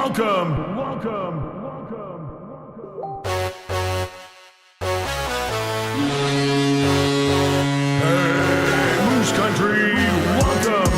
Welcome. Hey, Moose Country. Welcome.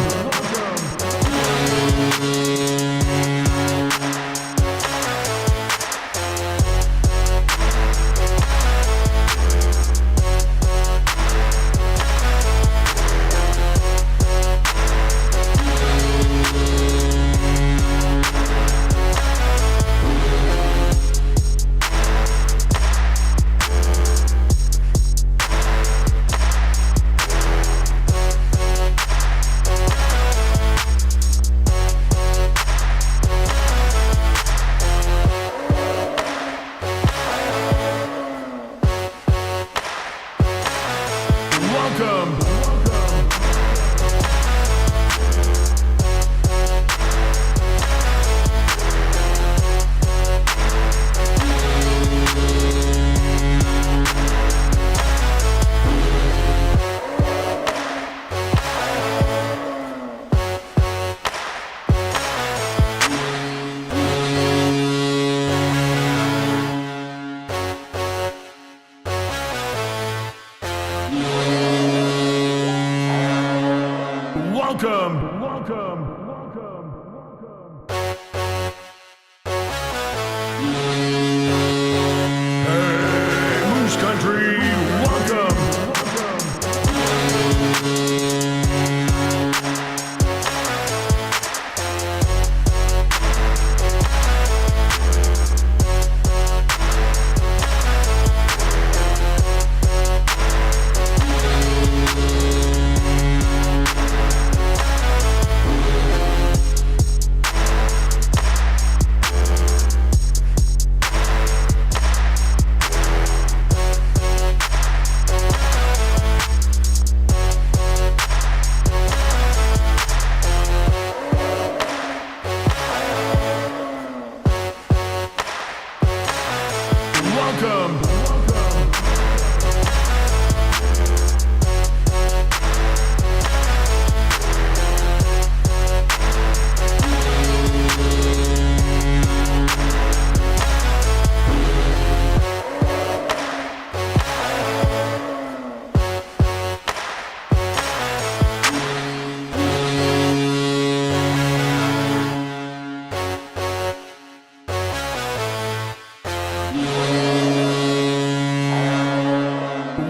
Welcome. Hey, Moose Country. Welcome.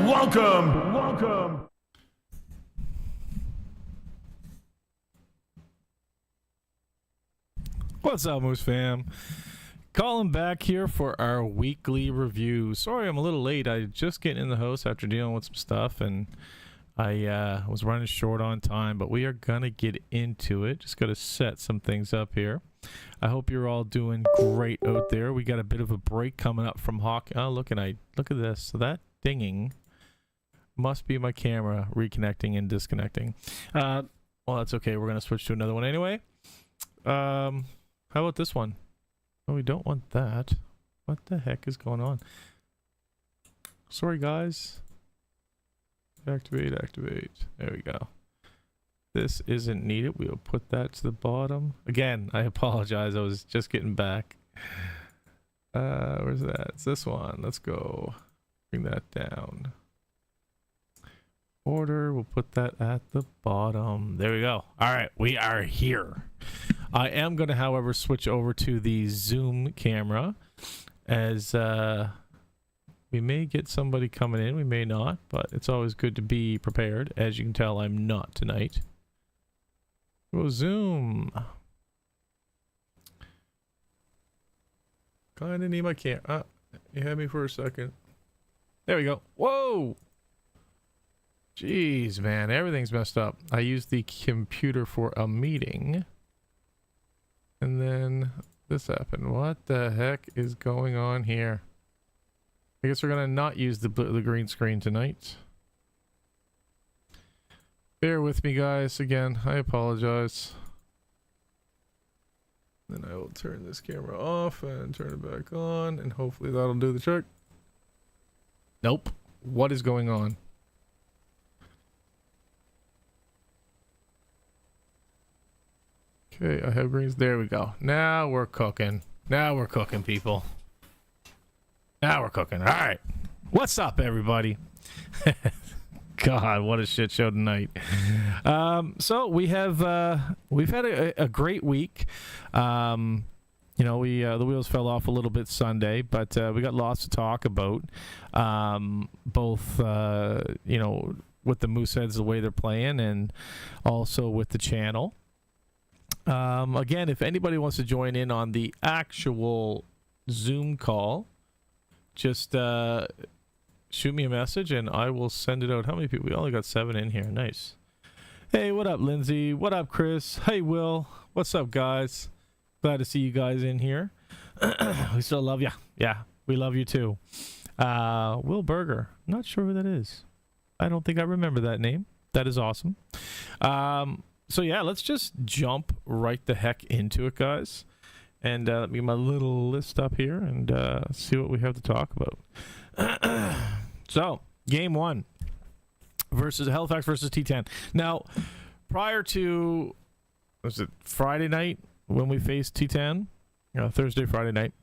Welcome. Welcome. What's up, Moose fam? Calling back here for our weekly review. Sorry I'm a little late. I just getting in the house after dealing with some stuff, and I was running short on time, but we are gonna get into it. Just gotta set some things up here. I hope you're all doing great out there. We got a bit of a break coming up from hockey. Oh, look at this. So that dinging must be my camera reconnecting and disconnecting. Well, that's okay. We're gonna switch to another one anyway. How about this one? Oh, we don't want that. What the heck is going on? Sorry, guys. Activate. There we go. This isn't needed. We'll put that to the bottom. Again, I apologize. I was just getting back. Where's that? It's this one. Let's go. Bring that down. Order. We'll put that at the bottom. There we go. All right. We are here. I am going to, however, switch over to the Zoom camera as we may get somebody coming in. We may not, but it's always good to be prepared. As you can tell, I'm not tonight. Go Zoom. Kind of need my camera. You had me for a second. There we go. Whoa! Jeez, man. Everything's messed up. I used the computer for a meeting. And then this happened. What the heck is going on here? I guess we're going to not use the green screen tonight. Bear with me, guys. Again, I apologize. Then I will turn this camera off and turn it back on, and hopefully that'll do the trick. Nope. What is going on? Okay, I have greens. There we go. Now we're cooking. Now we're cooking, people. Now we're cooking. All right. What's up, everybody? God, what a shit show tonight. So we've had a great week. You know, the wheels fell off a little bit Sunday, but we got lots to talk about. Both, you know, with the Mooseheads, the way they're playing, and also with the channel. Again, if anybody wants to join in on the actual Zoom call, just shoot me a message and I will send it out. How many people? We only got 7 in here. Nice. Hey, what up, Lindsay? What up, Chris? Hey, Will. What's up, guys? Glad to see you guys in here. We still love you. Yeah, we love you too. Will Berger. Not sure who that is. I don't think I remember that name. That is awesome. So yeah, let's just jump right the heck into it, guys. And let me get my little list up here and see what we have to talk about. So, game 1 versus Halifax versus T10. Now, prior to, was it Friday night when we faced T10? Thursday, Friday night.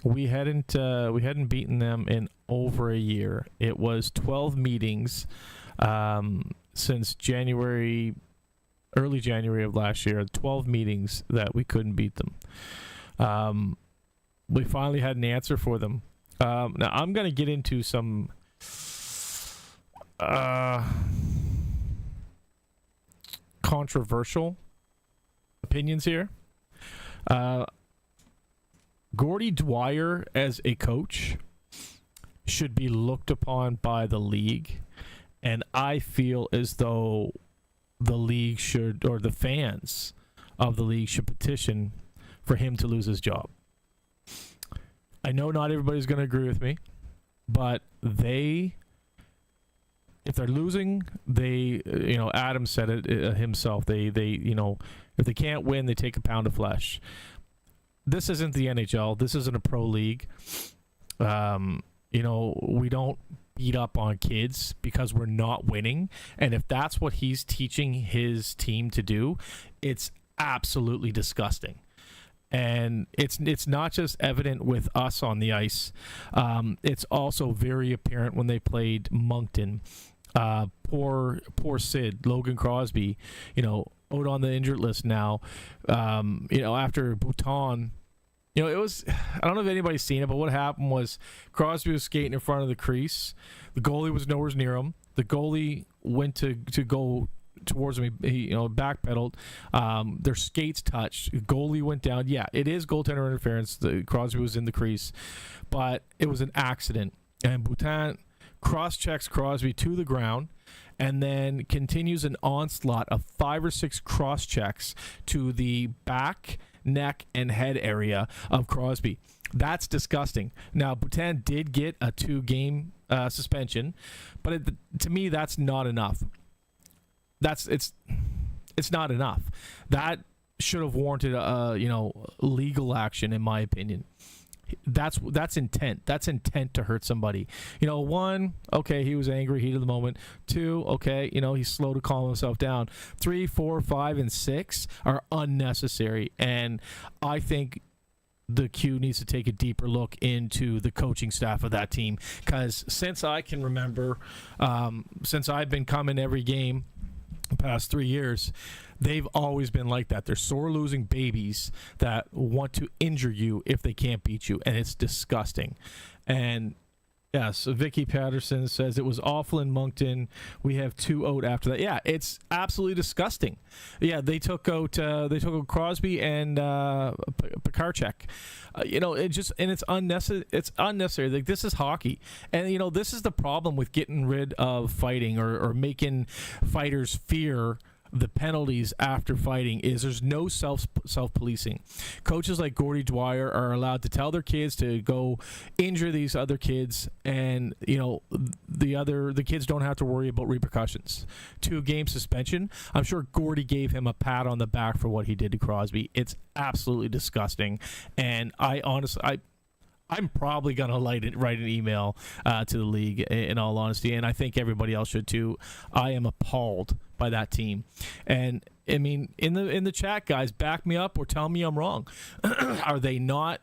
We hadn't beaten them in over a year. It was 12 meetings since early January of last year. 12 meetings that we couldn't beat them. We finally had an answer for them. Now I'm going to get into some controversial opinions here. Gordy Dwyer as a coach should be looked upon by the league, and I feel as though the league should, or the fans of the league should petition for him to lose his job. I know not everybody's going to agree with me, but if they're losing, Adam said it himself. They if they can't win, they take a pound of flesh. This isn't the NHL. This isn't a pro league. We don't beat up on kids because we're not winning. And if that's what he's teaching his team to do, it's absolutely disgusting. And it's not just evident with us on the ice. It's also very apparent when they played Moncton. Poor Sid, Logan Crosby, out on the injured list now. After Bhutan, it was, I don't know if anybody's seen it, but what happened was Crosby was skating in front of the crease. The goalie was nowhere near him. The goalie went to go towards him. He backpedaled. Their skates touched. Goalie went down. Yeah, it is goaltender interference. Crosby was in the crease, but it was an accident. And Bhutan cross-checks Crosby to the ground and then continues an onslaught of 5 or 6 cross-checks to the back, neck, and head area of Crosby. That's disgusting. Now, Bhutan did get a 2-game suspension, but to me, that's not enough. It's not enough. That should have warranted legal action, in my opinion. That's intent. That's intent to hurt somebody. 1, okay, he was angry, heat of the moment. 2, okay, he's slow to calm himself down. 3, 4, 5, and 6 are unnecessary, and I think the Q needs to take a deeper look into the coaching staff of that team, because since I can remember, since I've been coming every game the past 3 years, they've always been like that. They're sore losing babies that want to injure you if they can't beat you, and it's disgusting. And yes, Vicky Patterson says it was awful in Moncton. We have 2 out after that. Yeah, it's absolutely disgusting. Yeah, they took out Crosby and Pekarchek. It's unnecessary. It's unnecessary. Like, this is hockey, and this is the problem with getting rid of fighting or making fighters fear the penalties after fighting. Is there's no self-policing. Coaches like Gordy Dwyer are allowed to tell their kids to go injure these other kids, and the kids don't have to worry about repercussions. 2-game suspension. I'm sure Gordy gave him a pat on the back for what he did to Crosby. It's absolutely disgusting, and I I'm probably gonna write an email to the league. In all honesty, and I think everybody else should too. I am appalled by that team, and I mean, in the chat, guys, back me up or tell me I'm wrong. Are they not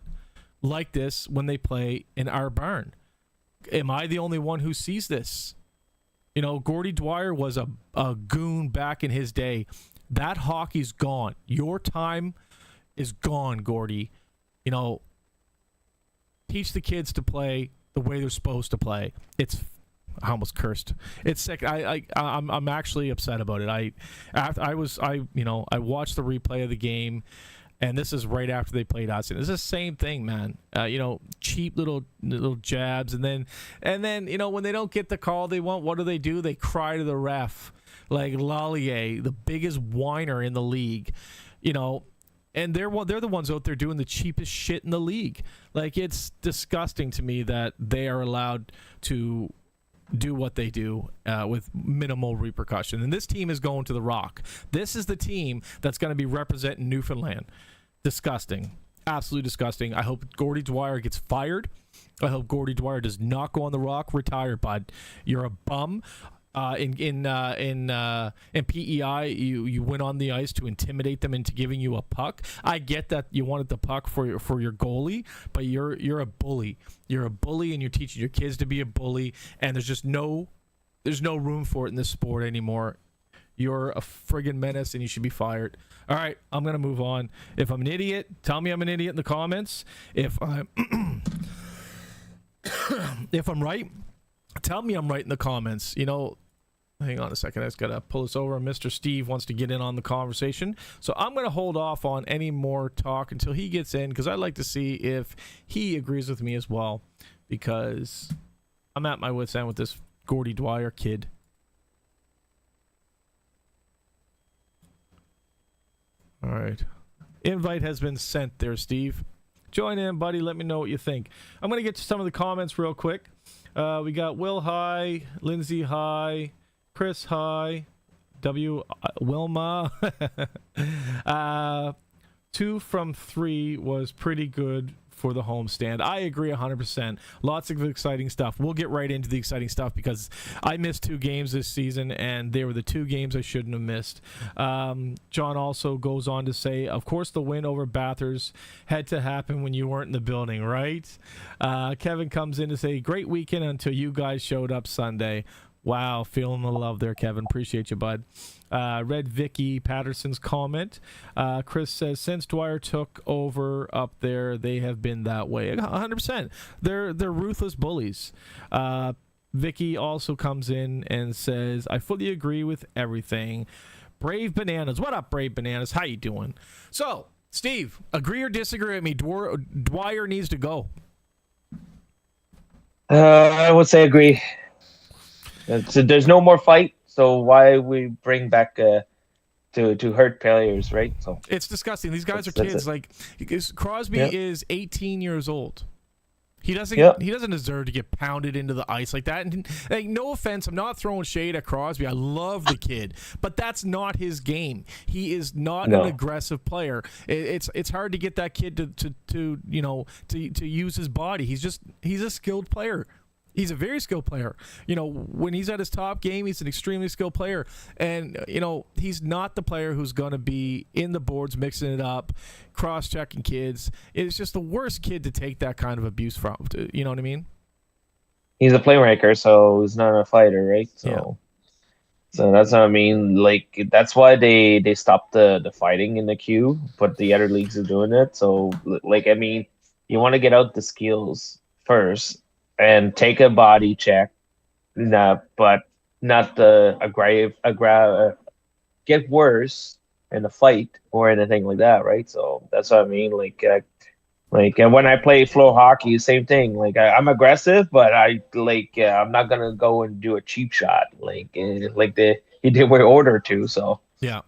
like this when they play in our barn? Am I the only one who sees this? You know, Gordy Dwyer was a goon back in his day. That hockey's gone. Your time is gone, Gordy. You know, teach the kids to play the way they're supposed to play. I almost cursed. It's sick. I'm actually upset about it. I watched the replay of the game, and this is right after they played us. And it's the same thing, man. Cheap little jabs, and then when they don't get the call they want, what do? They cry to the ref like Lallier, the biggest whiner in the league. And they're the ones out there doing the cheapest shit in the league. Like, it's disgusting to me that they are allowed to do what they do with minimal repercussion. And this team is going to the Rock. This is the team that's going to be representing Newfoundland. Disgusting. Absolutely disgusting. I hope Gordy Dwyer gets fired. I hope Gordy Dwyer does not go on the Rock. Retire, bud. You're a bum. In PEI, you went on the ice to intimidate them into giving you a puck. I get that you wanted the puck for your goalie, but you're a bully. You're a bully, and you're teaching your kids to be a bully. And there's no room for it in this sport anymore. You're a friggin' menace, and you should be fired. All right, I'm gonna move on. If I'm an idiot, tell me I'm an idiot in the comments. If I'm right, tell me I'm right in the comments. Hang on a second. I just got to pull this over. Mr. Steve wants to get in on the conversation. So I'm going to hold off on any more talk until he gets in, because I'd like to see if he agrees with me as well, because I'm at my wit's end with this Gordy Dwyer kid. All right. Invite has been sent there, Steve. Join in, buddy. Let me know what you think. I'm going to get to some of the comments real quick. We got Will High, Lindsay High, Chris High, Wilma. 2 from 3 was pretty good for the homestand. I agree 100%. Lots of exciting stuff. We'll get right into the exciting stuff, because I missed 2 games this season, and they were the 2 games I shouldn't have missed. John also goes on to say, of course the win over Bathurst had to happen when you weren't in the building, right? Kevin comes in to say, great weekend until you guys showed up Sunday. Wow, feeling the love there, Kevin. Appreciate you, bud. Read Vicky Patterson's comment. Chris says, since Dwyer took over up there, they have been that way. 100%. They're ruthless bullies. Vicky also comes in and says, I fully agree with everything. Brave Bananas. What up, Brave Bananas? How you doing? So, Steve, agree or disagree with me? Dwyer needs to go. I would say agree. So there's no more fight, so why we bring back to hurt players, right? So it's disgusting. These guys are kids. Crosby is 18 years old. He doesn't deserve to get pounded into the ice like that. And no offense, I'm not throwing shade at Crosby. I love the kid, but that's not his game. He is not an aggressive player. It's hard to get that kid to use his body. He's a skilled player. He's a very skilled player. When he's at his top game, he's an extremely skilled player. And, he's not the player who's going to be in the boards, mixing it up, cross-checking kids. It's just the worst kid to take that kind of abuse from. You know what I mean? He's a playmaker, so he's not a fighter, right? So that's what I mean. Like, that's why they stopped the fighting in the queue, but the other leagues are doing it. So, you want to get out the skills first and take a body check, but not get worse in a fight or anything like that, right? So that's what I mean. And when I play floor hockey, same thing. I'm aggressive, but I'm not gonna go and do a cheap shot he did with order to. So yeah.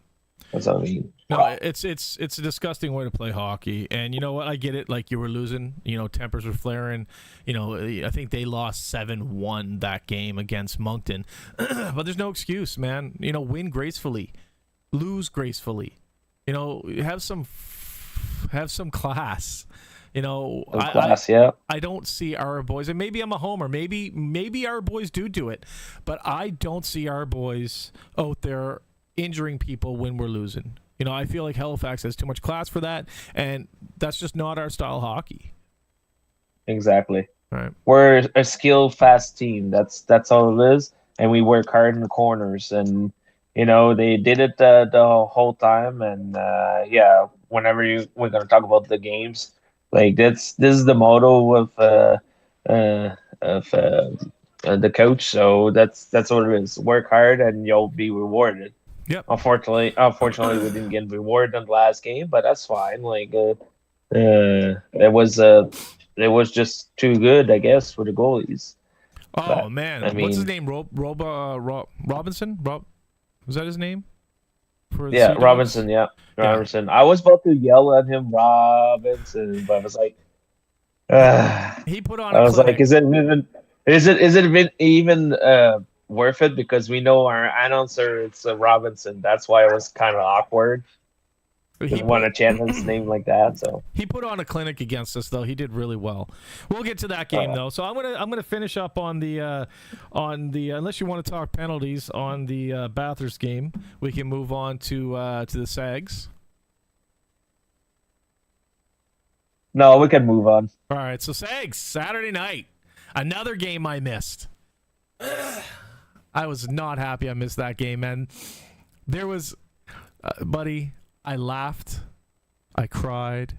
That's what I mean. No, it's a disgusting way to play hockey. And you know what? I get it. Like, you were losing, tempers were flaring. I think they lost 7-1 that game against Moncton. But there's no excuse, man. Win gracefully. Lose gracefully. Have some class. Of class, yeah. I don't see our boys, and maybe I'm a homer. Maybe our boys do it, but I don't see our boys out there injuring people when we're losing. I feel like Halifax has too much class for that, and that's just not our style of hockey. Exactly. Right. We're a skilled, fast team. That's all it is, and we work hard in the corners. And they did it the whole time. And yeah, whenever we're gonna talk about the games, like this is the motto of the coach. So that's what it is. Work hard, and you'll be rewarded. Yep. Unfortunately, we didn't get rewarded in the last game, but that's fine. Like it was just too good, I guess, for the goalies. Oh But, man, I what's his mean- name? Robinson? Was that his name? For the Yeah, Sea Dogs? Robinson. Yeah, Yeah. Robinson. I was about to yell at him, Robinson, but I was like, He put on I a was clinic. like, is it even worth it? Because we know our announcer, it's Robinson. That's why it was kind of awkward. He Didn't want to put, chant his name like that. So he put on a clinic against us, though. He did really well. We'll get to that game though. So I'm gonna finish up on the unless you want to talk penalties on the Bathurst game, we can move on to the Sags. no, we can move on. All right, so Sags Saturday night, another game I missed. I was not happy I missed that game, man. There was, buddy. I laughed, I cried.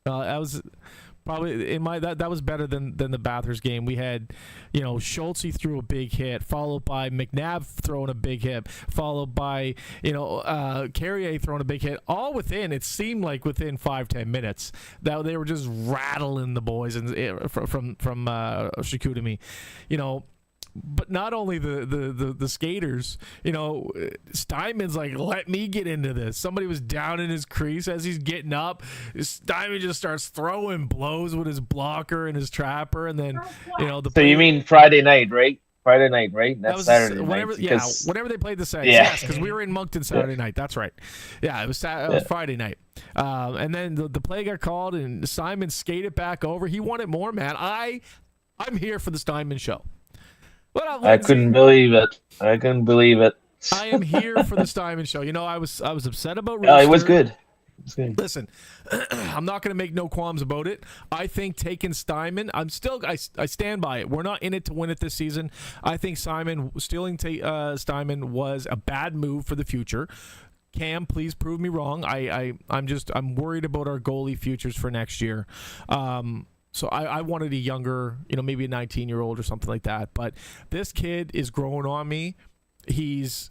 I was probably in my that was better than the Bathurst game. We had, Schultz threw a big hit, followed by McNabb throwing a big hit, followed by Carrier throwing a big hit. All within, it seemed like within 5-10 minutes that they were just rattling the boys and from Chicoutimi, But not only the skaters, Steinman's like, let me get into this. Somebody was down in his crease as he's getting up. Steinman just starts throwing blows with his blocker and his trapper, and then So you mean Friday night, right? Friday night, right? That's Saturday whenever, night. yeah, whenever they played the Sags. Yeah. Yes, because we were in Moncton Saturday night. That's right. Yeah, it was Friday night. And then the play got called, and Simon skated back over. He wanted more, man. I'm here for the Steinman show. What up, I Lindsay? couldn't believe it. I am here for the Steinman show. I was upset about Oh, it was Rooster. good. It was good. Listen, I'm not going to make no qualms about it. I think taking Steinman, I stand by it. We're not in it to win it this season. I think stealing Steinman was a bad move for the future. Cam, please prove me wrong. I'm worried about our goalie futures for next year. So I wanted a younger, maybe a 19-year-old or something like that. But this kid is growing on me. He's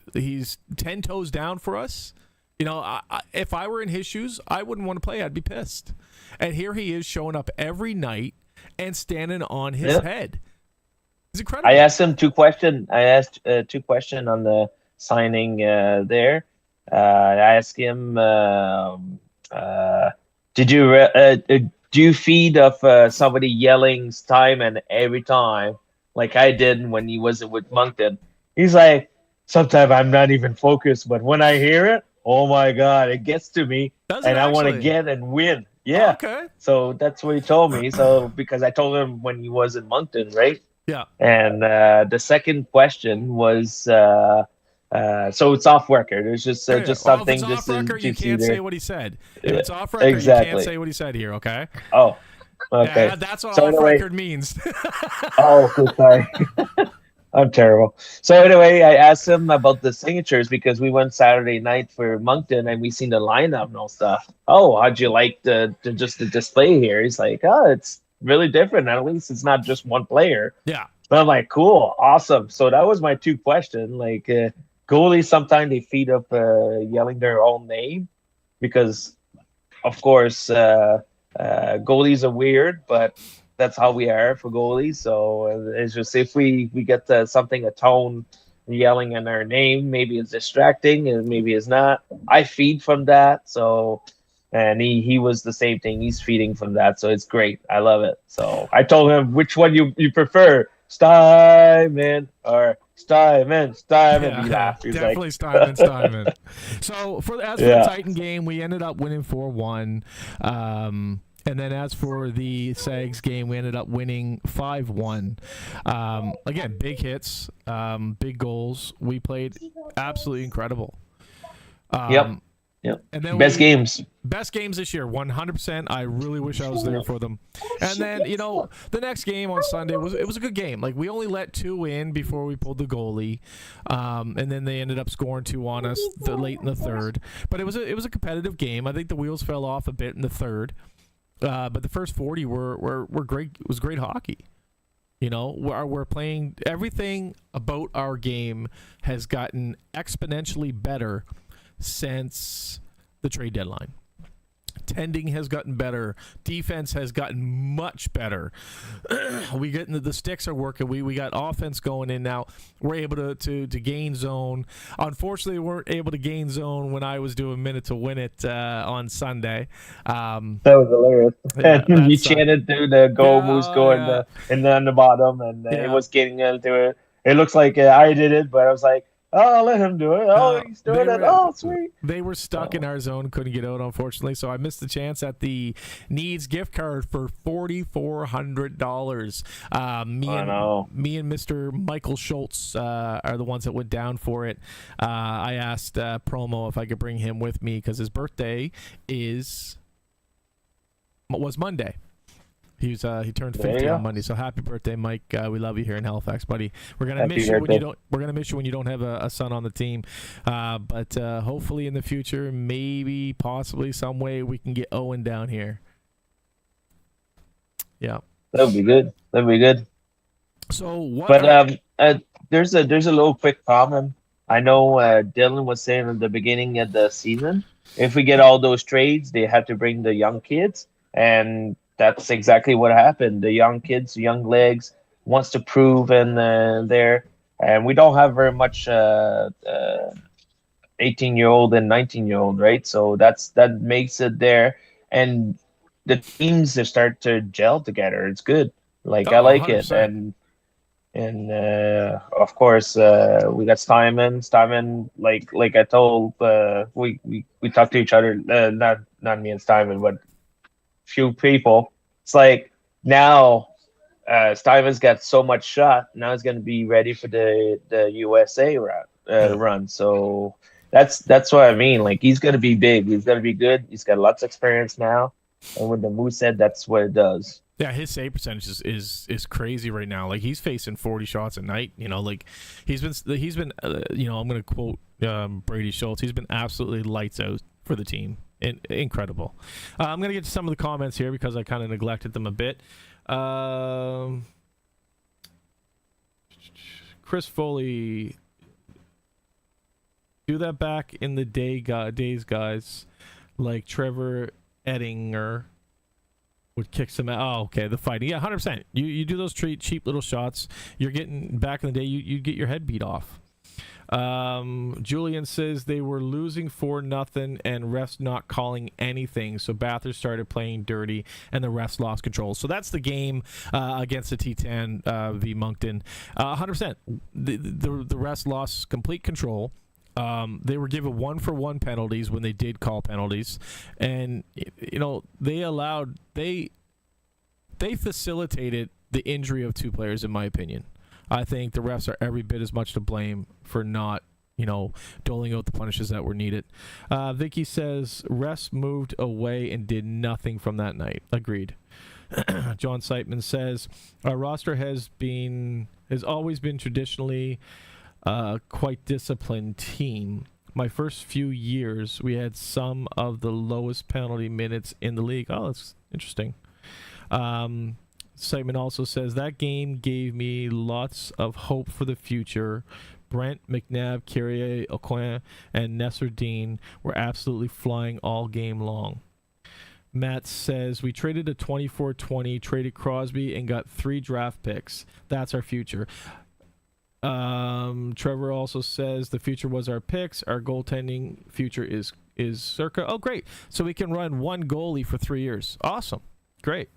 10 toes down for us. If I were in his shoes, I wouldn't want to play. I'd be pissed. And here he is showing up every night and standing on his head. It's incredible. I asked him two questions. I asked two questions on the signing there. I asked him, do you feed off somebody yelling Steinman every time, like I did when he was with Moncton? He's like, sometimes I'm not even focused, but when I hear it, oh my God, it gets to me, and I want to get and win. Yeah. Okay. So that's what he told me. So because I told him when he was in Moncton, right? Yeah. And the second question was, so it's off record. It's just something if it's just off record, you see can't there. say what he said. If it's off record, Exactly. you can't say what he said here. Okay. Oh, okay. Yeah, that's what So off anyway- record means. Oh, good, sorry. I'm terrible. So anyway, I asked him about the signatures because we went Saturday night for Moncton and we seen the lineup and all stuff. Oh, how'd you like the display here? He's like, oh, it's really different. At least it's not just one player. Yeah. But I'm like, cool, awesome. So that was my two questions. Like, goalies sometimes they feed up yelling their own name because, of course, goalies are weird, but that's how we are for goalies. So it's just if we get something, a tone yelling in our name, maybe it's distracting and maybe it's not. I feed from that. So, and he was the same thing. He's feeding from that. So it's great. I love it. So I told him which one you prefer, Steinman or Steinman. Yeah, He laughed. He was definitely like, Steinman. So for the Titan game, we ended up winning 4-1. And then as for the Sags game, we ended up winning 5-1. Again, big hits, big goals. We played absolutely incredible. Yep. And then Best games. Best games this year, 100%. I really wish I was there for them. And then, the next game on Sunday was a good game. Like, we only let 2 in before we pulled the goalie, and then they ended up scoring 2 on us late in the third. But it was a competitive game. I think the wheels fell off a bit in the third, but the first 40 were great. It was great hockey. We're playing. Everything about our game has gotten exponentially better since the trade deadline. Tending has gotten better. Defense has gotten much better. We get the sticks are working. We got offense going in now. We're able to gain zone. Unfortunately, we weren't able to gain zone when I was doing minute to win it on Sunday. That was hilarious. Yeah, And you chanted through the goal, Moose go yeah. and then on the bottom, and Yeah. it was getting into it. It looks like I did it, but I was like, oh, I'll let him do it. Oh, he's doing it. Oh, sweet. They were stuck in our zone, couldn't get out, unfortunately. So I missed the chance at the Needs gift card for $4,400. Me and Mr. Michael Schultz are the ones that went down for it. I asked Promo if I could bring him with me because his birthday was Monday. He turned 50 on Monday, so happy birthday, Mike! We love you here in Halifax, buddy. We're gonna miss you when you don't. We're gonna miss you when you don't have a son on the team, but hopefully in the future, maybe, possibly, some way we can get Owen down here. Yeah, that'd be good. So what? But there's a little quick problem. I know Dylan was saying at the beginning of the season, if we get all those trades, they have to bring the young kids, and that's exactly what happened. The young kids, young legs, wants to prove and there. And we don't have very much 18-year-old and 19-year-old, right? So that makes it there. And the teams that start to gel together. It's good. Like, I like 100%. it. And of course, we got Steinman. Steinman, like I told, we talked to each other, not me and Steinman, but few people. It's like now Stuyvesant's got so much shot. Now he's going to be ready for the USA run. So that's what I mean. Like, he's going to be big. He's going to be good. He's got lots of experience now. And with the Moose said, that's what it does. Yeah, his save percentage is crazy right now. Like, he's facing 40 shots a night. Like he's been I'm going to quote Brady Schultz. He's been absolutely lights out for the team. Incredible. I'm going to get to some of the comments here because I kind of neglected them a bit. Chris Foley, do that back in the days, guys, like Trevor Ettinger would kick some out. Oh, okay, the fighting. Yeah, 100%. You do those cheap little shots. You're getting, back in the day, you get your head beat off. Julian says they were losing 4-0 and refs not calling anything, so Bathurst started playing dirty and the refs lost control. So that's the game against the T10 v Moncton. 100%. The refs lost complete control. They were given 1-for-1 penalties when they did call penalties, and they facilitated the injury of 2 players, in my opinion. I think the refs are every bit as much to blame for not, doling out the punishes that were needed. Vicky says refs moved away and did nothing from that night. Agreed. John Seitman says our roster has always been traditionally quite disciplined team. My first few years, we had some of the lowest penalty minutes in the league. Oh, that's interesting. Seitman also says that game gave me lots of hope for the future. Brent, McNabb, Kyrie, Okoye, and Nesserdine were absolutely flying all game long. Matt says we traded a 24-20, traded Crosby, and got 3 draft picks. That's our future. Trevor also says the future was our picks. Our goaltending future is circa. Oh, great. So we can run 1 goalie for 3 years. Awesome. Great.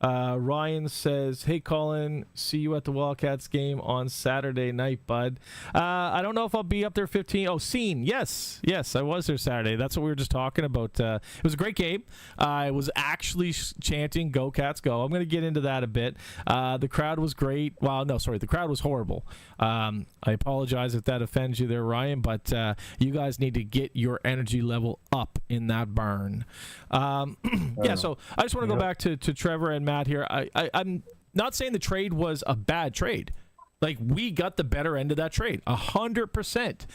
Ryan says, "Hey Colin, see you at the Wildcats game on Saturday night, bud." I don't know if I'll be up there 15. Oh, Scene. Yes, I was there Saturday. That's what we were just talking about. It was a great game. I was actually chanting "Go Cats, go!" I'm going to get into that a bit. The crowd was great. Well, no, sorry, the crowd was horrible. I apologize if that offends you there, Ryan, but you guys need to get your energy level up in that barn. Yeah, so I just want to go back to Trevor and Matt here. I'm not saying the trade was a bad trade. Like, we got the better end of that trade, 100%.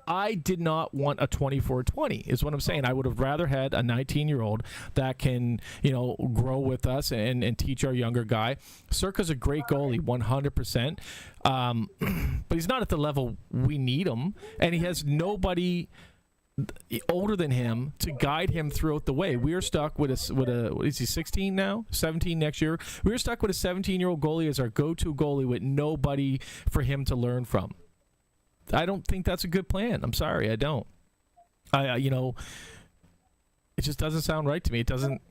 I did not want a 24-20 is what I'm saying. I would have rather had a 19-year-old that can, grow with us and teach our younger guy. Circa's a great goalie, 100%. But he's not at the level we need him, and he has nobody older than him to guide him throughout the way. We are stuck with a what is he, 16 now? 17 next year. We are stuck with a 17-year-old goalie as our go-to goalie with nobody for him to learn from. I don't think that's a good plan. I'm sorry, I don't. It just doesn't sound right to me. It doesn't,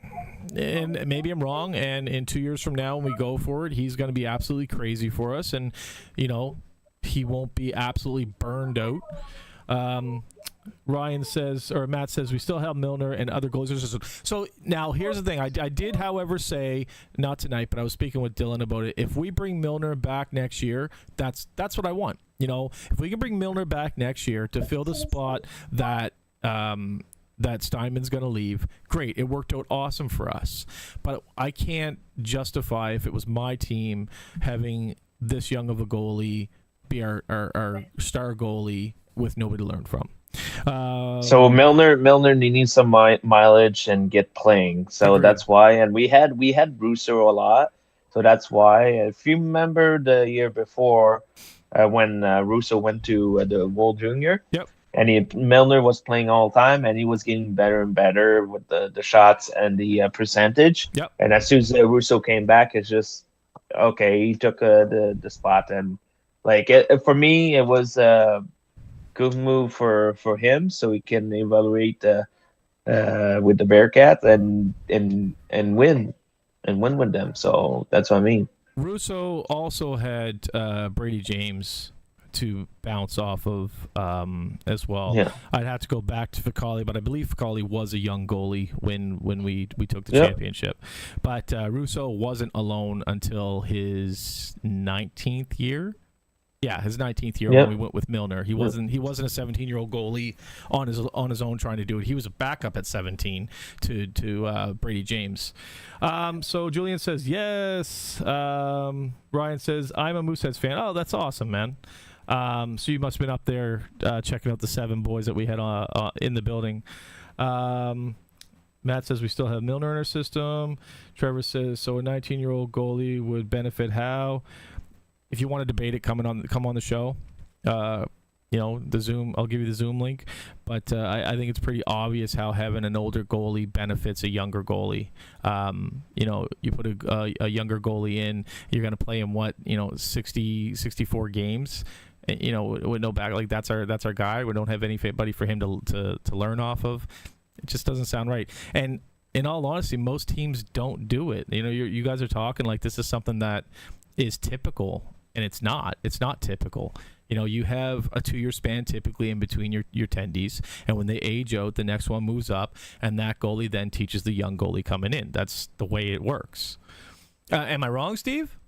and maybe I'm wrong. And in 2 years from now, when we go forward, he's going to be absolutely crazy for us, and he won't be absolutely burned out. Ryan says, or Matt says, we still have Milner and other goalies. So now here's the thing. I did, however, say, not tonight, but I was speaking with Dylan about it. If we bring Milner back next year, that's what I want. If we can bring Milner back next year to fill the spot that Steinman's going to leave, great. It worked out awesome for us. But I can't justify, if it was my team, having this young of a goalie be our star goalie with nobody to learn from. So Milner needs some mileage and get playing. So Agreed. That's why. And we had Russo a lot. So that's why. If you remember the year before, when Russo went to the World Junior, yep. And Milner was playing all the time, and he was getting better and better with the shots and the percentage. Yep. And as soon as Russo came back, it's just okay. He took the spot, and for me, it was a good move for him, so he can evaluate with the Bearcats and win with them. So that's what I mean. Russo also had Brady James to bounce off of as well. Yeah. I'd have to go back to Ficali, but I believe Ficali was a young goalie when we took the championship. But Russo wasn't alone until his 19th year. Yeah, his 19th year when we went with Milner. He wasn't a 17-year-old goalie on his own trying to do it. He was a backup at 17 to Brady James. So Julian says yes. Ryan says, I'm a Mooseheads fan. Oh, that's awesome, man. So you must have been up there checking out the 7 boys that we had in the building. Matt says we still have Milner in our system. Trevor says, so a 19-year-old goalie would benefit how? If you want to debate it, come on the show. The Zoom, I'll give you the Zoom link. But I think it's pretty obvious how having an older goalie benefits a younger goalie. You put a younger goalie in, you're going to play him 64 games. With no back, like that's our guy. We don't have anybody for him to learn off of. It just doesn't sound right. And in all honesty, most teams don't do it. You guys are talking like this is something that is typical. And it's not typical. You have a 2-year span typically in between your tendies, and when they age out, the next one moves up, and that goalie then teaches the young goalie coming in. That's the way it works. Am I wrong, Steve?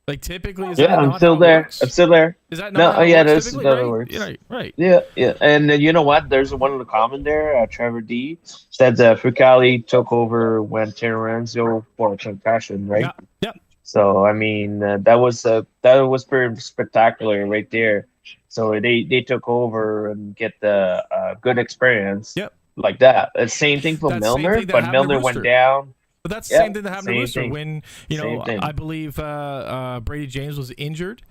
Like typically, is that I'm not still how it there. works? I'm still there. Is that not how it yeah, works that's typically, how it right? works. Right. Yeah. And you know what? There's one of the comment there. Trevor D said Fucali took over when Terranzo for a concussion, right? Yeah. So I mean, that was pretty spectacular right there. So they took over and get the good experience. Yep. Like that. The same thing for Milner, but Milner went down. But that's the same thing that happened to Rooster thing. when I believe Brady James was injured,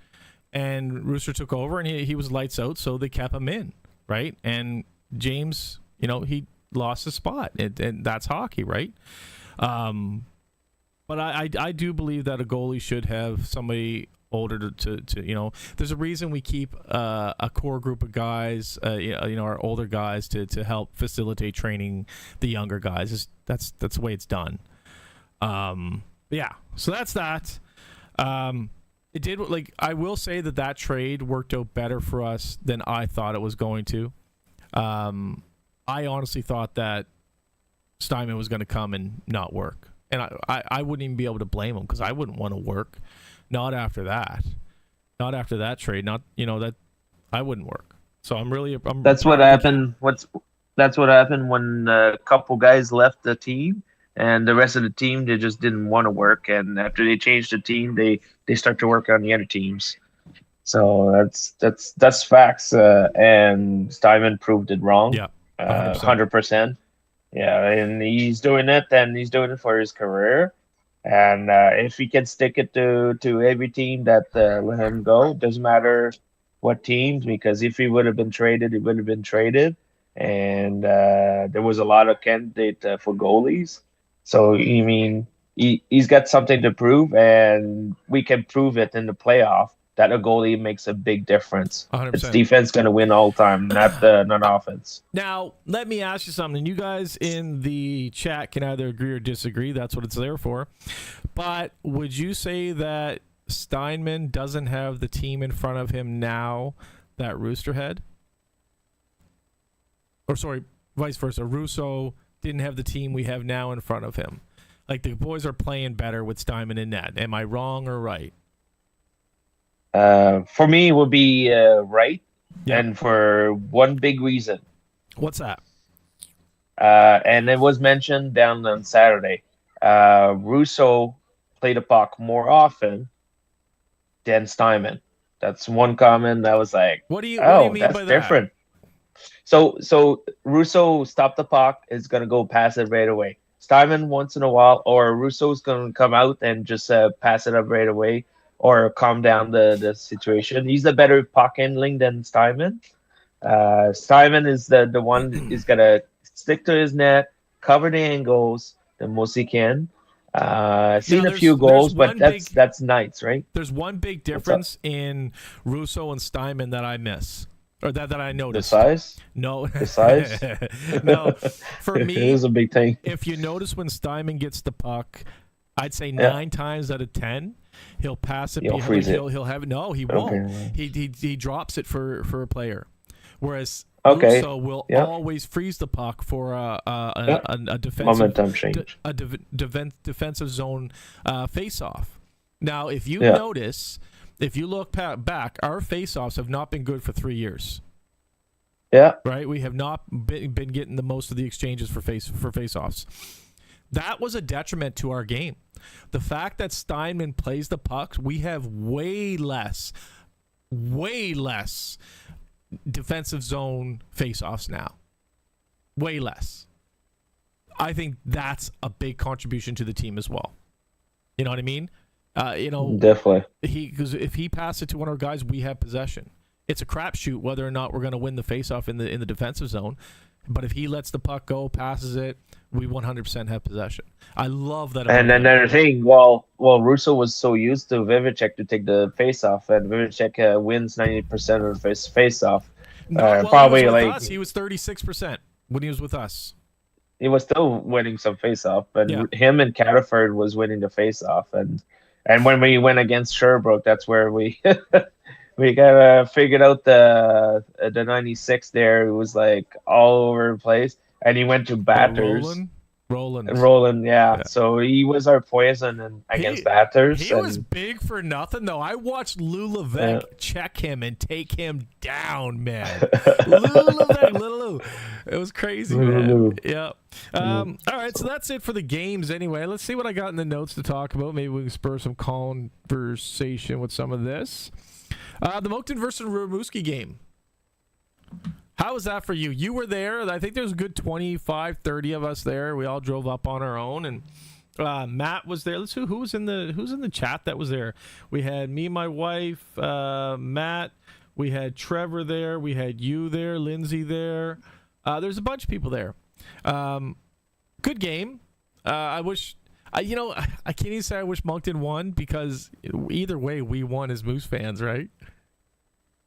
and Rooster took over, and he was lights out, so they kept him in, right? And James, he lost his spot, and that's hockey, right? But I do believe that a goalie should have somebody older to there's a reason we keep a core group of guys, our older guys to help facilitate training the younger guys. That's the way it's done. Yeah, so that's that. It did, like, I will say that trade worked out better for us than I thought it was going to. I honestly thought that Steinman was going to come and not work, and I wouldn't even be able to blame him because I wouldn't want to work. Not after that trade. Not that I wouldn't work. So That's what happened. That's what happened when a couple guys left the team, and the rest of the team they just didn't want to work. And after they changed the team, they start to work on the other teams. So that's facts. And Steinman proved it wrong. Yeah, 100%. Yeah, and he's doing it, and he's doing it for his career. And if he can stick it to every team that let him go, doesn't matter what teams, because if he would have been traded, he would have been traded. And there was a lot of candidate for goalies. So, I mean, he's got something to prove, and we can prove it in the playoff that a goalie makes a big difference. 100%. It's defense going to win all the time, not offense. Now, let me ask you something. You guys in the chat can either agree or disagree. That's what it's there for. But would you say that Steinman doesn't have the team in front of him now that Rooster had? Or, sorry, vice versa. Russo didn't have the team we have now in front of him. Like, the boys are playing better with Steinman in net. Am I wrong or right? For me, it would be right, Yeah. and for one big reason. What's that? And it was mentioned down on Saturday. Russo played a puck more often than Steinman. That's one comment that was like, What do you mean that's by that? different. So Russo stopped the puck, is going to go pass it right away. Steinman once in a while, or Russo's going to come out and just pass it up right away, or calm down the situation. He's the better puck handling than Steinman. Steinman is the one who's going to stick to his net, cover the angles the most he can. Seen a few goals, but that's nights, right? There's one big difference in Russo and Steinman that I miss. Or that I noticed. The size? No. The size? No. For me, it is a big thing. If you notice when Steinman gets the puck, I'd say 9 times out of 10, he'll pass it. He'll freeze it. He'll have it. No, he won't. He drops it for a player. Whereas Russo will always freeze the puck for a defensive momentum change, defensive zone face-off. Now, if you notice. If you look back, our face-offs have not been good for 3 years. Yeah. Right? We have not been getting the most of the exchanges for face-offs. That was a detriment to our game. The fact that Steinman plays the pucks, we have way less defensive zone face-offs now. Way less. I think that's a big contribution to the team as well. You know what I mean? Definitely. Because if he passes it to one of our guys, we have possession. It's a crapshoot whether or not we're going to win the faceoff in the defensive zone. But if he lets the puck go, passes it, we 100% have possession. I love that. And another thing, Russo was so used to Vivicek to take the faceoff, and Vivicek wins 90% of his faceoff. Probably he was 36% when he was with us. He was still winning some faceoff, but him and Cataford was winning the faceoff, and when we went against Sherbrooke, that's where we we got figured out the 96 there. It was like all over the place, and he went to batters. Roland, yeah. So he was our poison against batters. He was big for nothing, though. I watched Lou Levesque check him and take him down, man. Lou. It was crazy, man. Yeah. All right, so that's it for the games anyway. Let's see what I got in the notes to talk about. Maybe we can spur some conversation with some of this. The Moncton versus Rimouski game. How was that for you? You were there. I think there was a good 25, 30 of us there. We all drove up on our own, and Matt was there. Let's see who's in the chat that was there. We had me, my wife, Matt. We had Trevor there. We had you there, Lindsay there. There's a bunch of people there. Good game. I wish. I can't even say I wish Moncton won, because either way we won as Moose fans, right?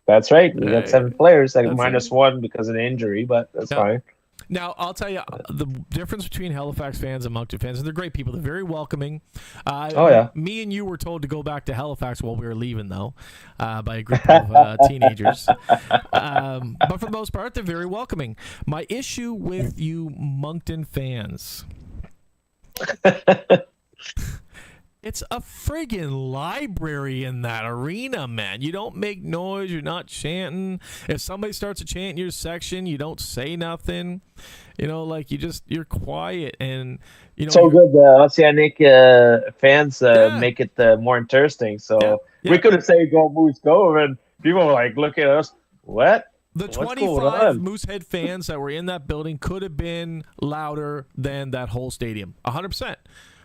That's right. We got 7 players, like -1 because of the injury, but that's fine. Now, I'll tell you the difference between Halifax fans and Moncton fans, and they're great people. They're very welcoming. Oh, yeah. Me and you were told to go back to Halifax while we were leaving, though, by a group of teenagers. But for the most part, they're very welcoming. My issue with you Moncton fans... It's a friggin' library in that arena, man. You don't make noise. You're not chanting. If somebody starts to chant in your section, you don't say nothing. You know, like you're quiet and you know. So good. The Oceanic fans make it more interesting. So we could have said "Go Moose Go," and people were like, "Look at us, what?" The What's 25 Moosehead fans that were in that building could have been louder than that whole stadium. 100%.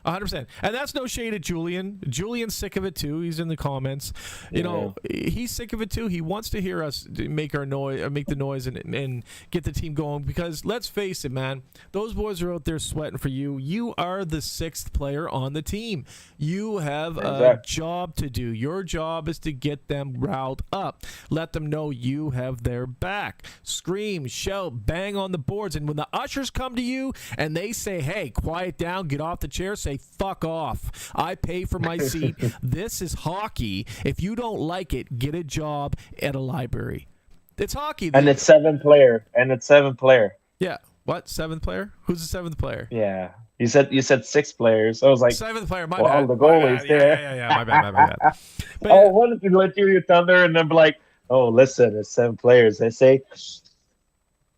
100%. And that's no shade at Julian. Julian's sick of it too. He's in the comments. You know, he's sick of it too. He wants to hear us make our noise, or make the noise and get the team going because let's face it, man. Those boys are out there sweating for you. You are the 6th player on the team. You have a job to do. Your job is to get them riled up. Let them know you have their back. Scream, shout, bang on the boards. And when the ushers come to you and they say, hey, quiet down, get off the chair, say, fuck off. I pay for my seat. This is hockey. If you don't like it, get a job at a library. It's hockey. And it's 7 player. Yeah. What? 7th player? Who's the 7th player? Yeah. You said 6 players. I was like 7th player. My bad. The goalie's there. Yeah. My bad. But, I wanted to let you thunder and then be like, oh, listen, it's 7 players. They say.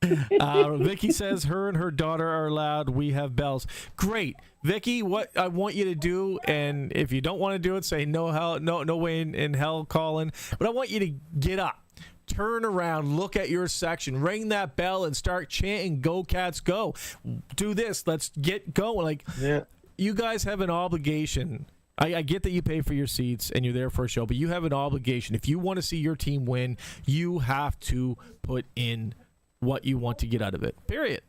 Vicky says her and her daughter are loud. We have bells. Great. Vicky, what I want you to do, and if you don't want to do it, say no way in hell, Colin. But I want you to get up, turn around, look at your section, ring that bell, and start chanting, "Go Cats, go!" Do this. Let's get going. Like, you guys have an obligation. I get that you pay for your seats and you're there for a show, but you have an obligation. If you want to see your team win, you have to put in what you want to get out of it. Period.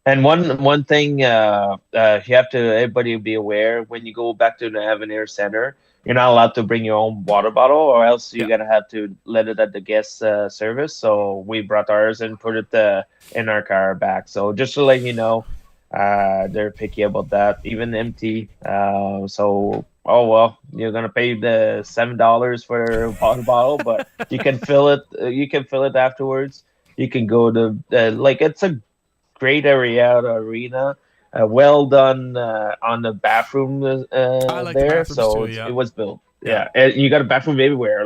And one thing you have to everybody be aware when you go back to the Avenir Center, you're not allowed to bring your own water bottle, or else you're gonna have to let it at the guest service. So we brought ours and put it in our car back. So just to let you know, they're picky about that, even empty. So you're gonna pay the $7 for a water bottle, but you can fill it. You can fill it afterwards. You can go to it's a great arena. Well done on the bathroom I like there. The so too, it was built. Yeah. And you got a bathroom everywhere.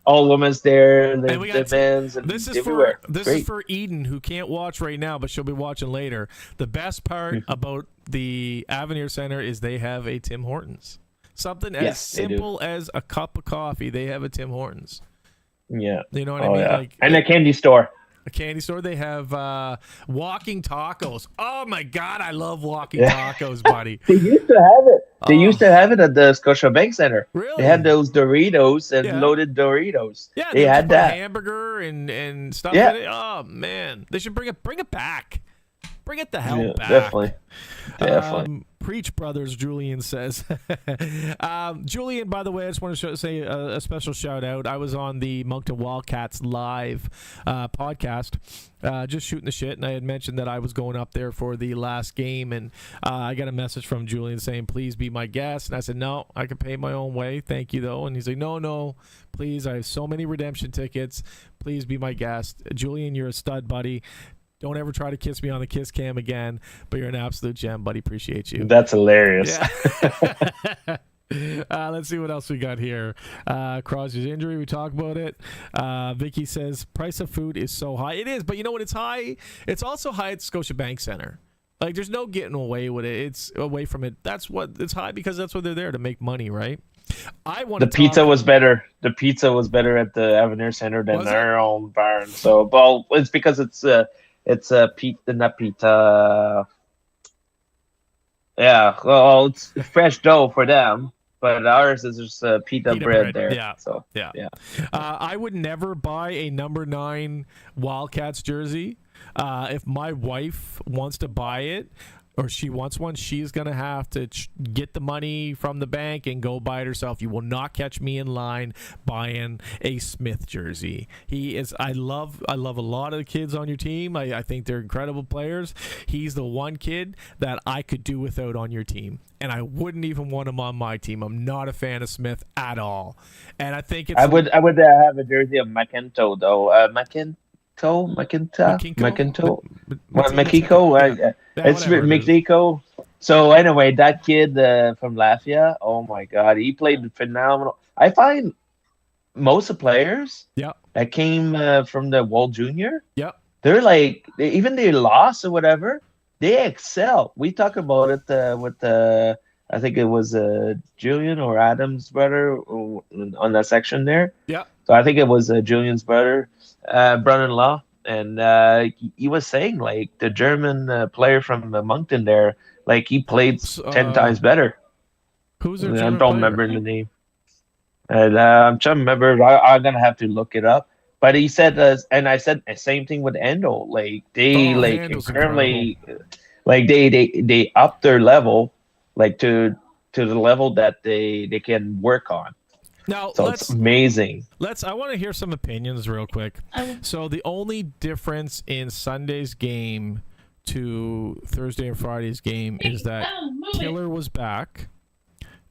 All women's there, the men's, and this is everywhere. This is for Eden, who can't watch right now, but she'll be watching later. The best part about the Avenir Center is they have a Tim Hortons. Something as simple as a cup of coffee, they have a Tim Hortons. Yeah. You know what I mean? Yeah. And a candy store. A candy store. They have walking tacos. Oh my God, I love walking tacos, buddy. They used to have it. They used to have it at the Scotiabank Center. Really? They had those Doritos and loaded Doritos. Yeah, they had that hamburger and stuff. In it. Oh man, they should bring it back. Bring it the hell back. Definitely. Preach, brothers, Julian says. Julian, by the way, I just want to say a special shout out. I was on the Moncton Wildcats live podcast, just shooting the shit, and I had mentioned that I was going up there for the last game, and I got a message from Julian saying, please be my guest. And I said, no, I can pay my own way. Thank you, though. And he's like, no, please. I have so many redemption tickets. Please be my guest. Julian, you're a stud, buddy. Don't ever try to kiss me on the kiss cam again, but you're an absolute gem, buddy. Appreciate you. That's hilarious. Yeah. Let's see what else we got here. Crosby's injury, we talked about it. Vicky says, price of food is so high. It is, but you know what? It's high. It's also high at Scotiabank Center. Like, there's no getting away with it. It's away from it. That's what it's high because that's what they're there to make money, right? Pizza was better. The pizza was better at the Avenir Center than our own barn. So, well, it's because it's not pita. Yeah, well, it's fresh dough for them, but ours is just pita bread there. Yeah. So yeah. I would never buy a number 9 Wildcats jersey. If my wife wants to buy it, or she wants one, she's going to have to get the money from the bank and go buy it herself. You will not catch me in line buying a Smith jersey. He is. I love a lot of the kids on your team. I think they're incredible players. He's the one kid that I could do without on your team, and I wouldn't even want him on my team. I'm not a fan of Smith at all, and I think it's. I would have a jersey of McIntyre though. McIntyre. Makiko? Makiko. It's Makiko. So anyway, that kid from Latvia, oh my God, he played phenomenal. I find most of the players that came from the World Junior, they're like, even they lost or whatever, they excel. We talk about it with I think it was Julian or Adam's brother on that section there. Yeah. So I think it was Julian's brother-in-law. And he was saying, like, the German player from Moncton there, like, he played 10 times better. Who's their I German don't player? remember the name. And I'm trying to remember. I'm going to have to look it up. But he said, and I said the same thing with Endo. Like, they, currently, like, they upped their level, like, to the level that they can work on. Now, so it's amazing. I want to hear some opinions real quick. So the only difference in Sunday's game to Thursday and Friday's game is that Killer was back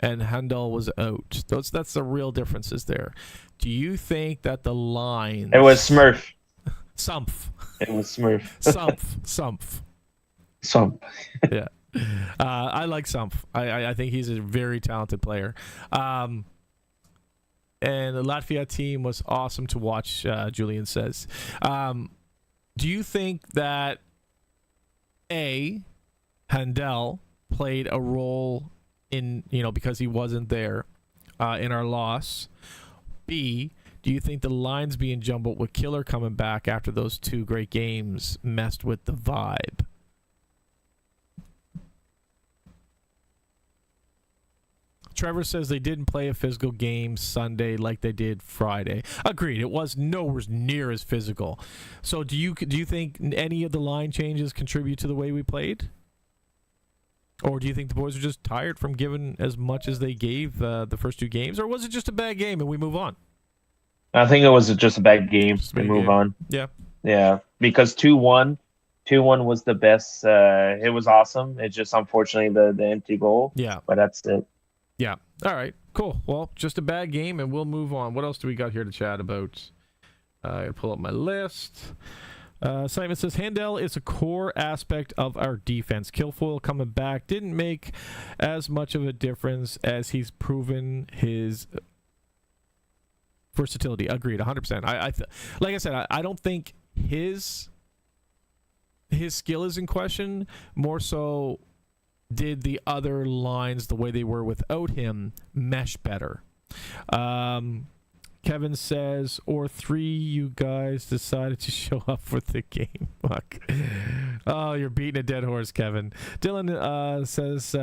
and Handel was out. That's the real differences there. Do you think that the line... It was Smurf. Sumpf. It was Smurf. Sumpf. Yeah. I like Sumpf. I think he's a very talented player. And the Latvia team was awesome to watch, Julian says. Do you think that, A, Handel played a role in, because he wasn't there in our loss? B, do you think the lines being jumbled with Killer coming back after those two great games messed with the vibe? Trevor says they didn't play a physical game Sunday like they did Friday. Agreed. It was nowhere near as physical. So do you think any of the line changes contribute to the way we played? Or do you think the boys are just tired from giving as much as they gave the first two games? Or was it just a bad game and we move on? I think it was just a bad game. We move on. Yeah. Yeah. Because 2-1 was the best. It was awesome. It's just unfortunately the empty goal. Yeah. But that's it. Yeah. All right. Cool. Well, just a bad game, and we'll move on. What else do we got here to chat about? I pull up my list. Simon says, Handel is a core aspect of our defense. Kilfoyle coming back didn't make as much of a difference as he's proven his versatility. Agreed, 100%. Like I said, I don't think his skill is in question. More so, did the other lines, the way they were without him, mesh better? Kevin says, or three, you guys decided to show up for the game. Fuck. Oh, you're beating a dead horse, Kevin. Dylan says,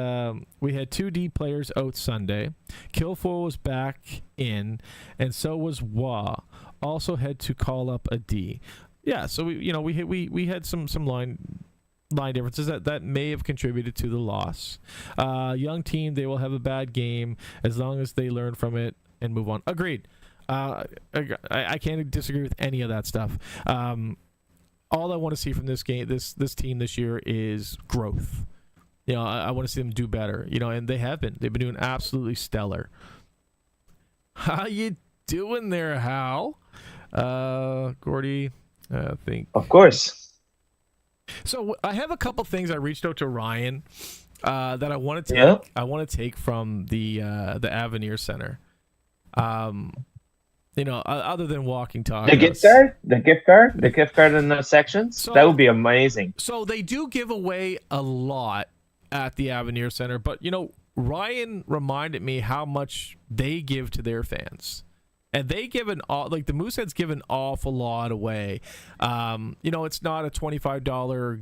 we had 2 D players out Sunday. Kilfoyle was back in, and so was Wah. Also had to call up a D. Yeah, so we had some line differences that may have contributed to the loss. Young team, they will have a bad game as long as they learn from it and move on. Agreed. I can't disagree with any of that stuff. All I want to see from this game, this team this year, is growth. I want to see them do better. And they have been. They've been doing absolutely stellar. How you doing there, Hal? Gordy, I think. Of course. So I have a couple things I reached out to Ryan that I want to take. Yeah. I want to take from the Avenir Center. Other than walking tacos. The gift card in the sections. So, that would be amazing. So they do give away a lot at the Avenir Center, but Ryan reminded me how much they give to their fans. And they give the Mooseheads give an awful lot away. It's not a $25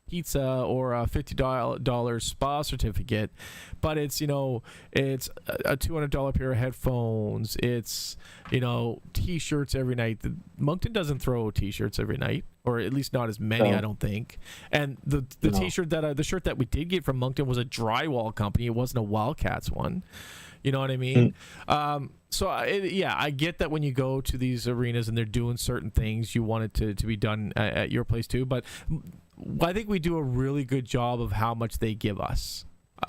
pizza or a $50 spa certificate, but it's a $200 pair of headphones. It's T-shirts every night. Moncton doesn't throw T-shirts every night or at least not as many. No. I don't think. And the No. T-shirt the shirt that we did get from Moncton was a drywall company. It wasn't a Wildcats one. You know what I mean? So I get that when you go to these arenas and they're doing certain things, you want it to be done at your place too. But I think we do a really good job of how much they give us.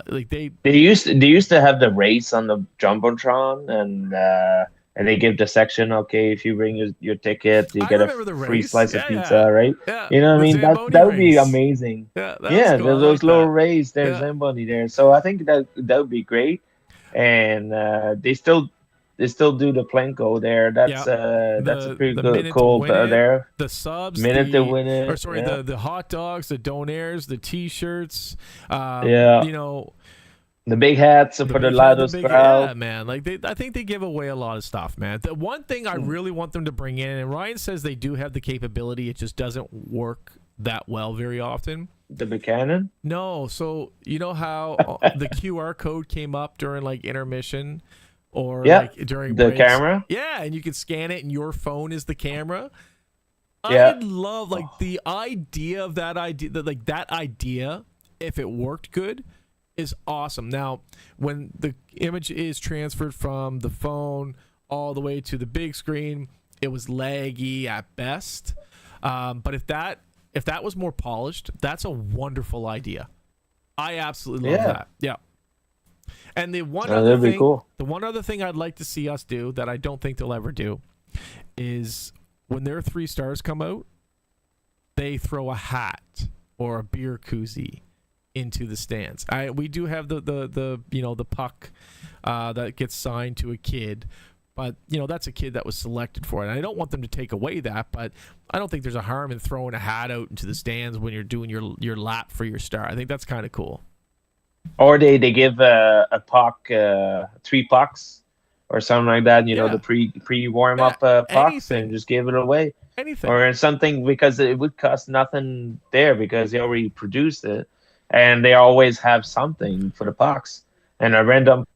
Like they used to have the race on the jumbotron, and they give the section, okay, if you bring your ticket, you I get a remember the free race. slice Yeah, of pizza, right? Yeah. You know what I The mean? That Zamboni would be race. amazing. Yeah, that Yeah, was cool. I those like little that. rays, there's Yeah. somebody there. So I think that would be great. And they still do the Plinko there. That's that's a pretty The good minute to cool win it, there. the subs, Minute to win or it. sorry, Yeah. the hot dogs, the donairs, the T-shirts. Yeah. You know, The big hats for the big- loudest big- crowd. Yeah, man. Like I think they give away a lot of stuff, man. The one thing I really want them to bring in, and Ryan says they do have the capability, it just doesn't work that well very often. The Buchanan? No, so you know how the QR code came up during like intermission, or Yeah, like during the breaks? camera? Yeah, and you can scan it, and your phone is the camera. Yeah. I love like the idea of that idea, that idea. If it worked good, is awesome. Now, when the image is transferred from the phone all the way to the big screen, it was laggy at best. But if that was more polished, that's a wonderful idea. I absolutely love that. Yeah. And the one other that'd be thing, cool. the one other thing I'd like to see us do that I don't think they'll ever do is when their 3 stars come out, they throw a hat or a beer koozie into the stands. We do have the puck that gets signed to a kid, but that's a kid that was selected for it. And I don't want them to take away that, but I don't think there's a harm in throwing a hat out into the stands when you're doing your lap for your star. I think that's kind of cool. Or they give a puck, 3 pucks or something like that. You know, Yeah. the pre warm up pucks, anything. and just give it away. Anything. Or something, because it would cost nothing there because they already produced it, and they always have something for the pucks. And a random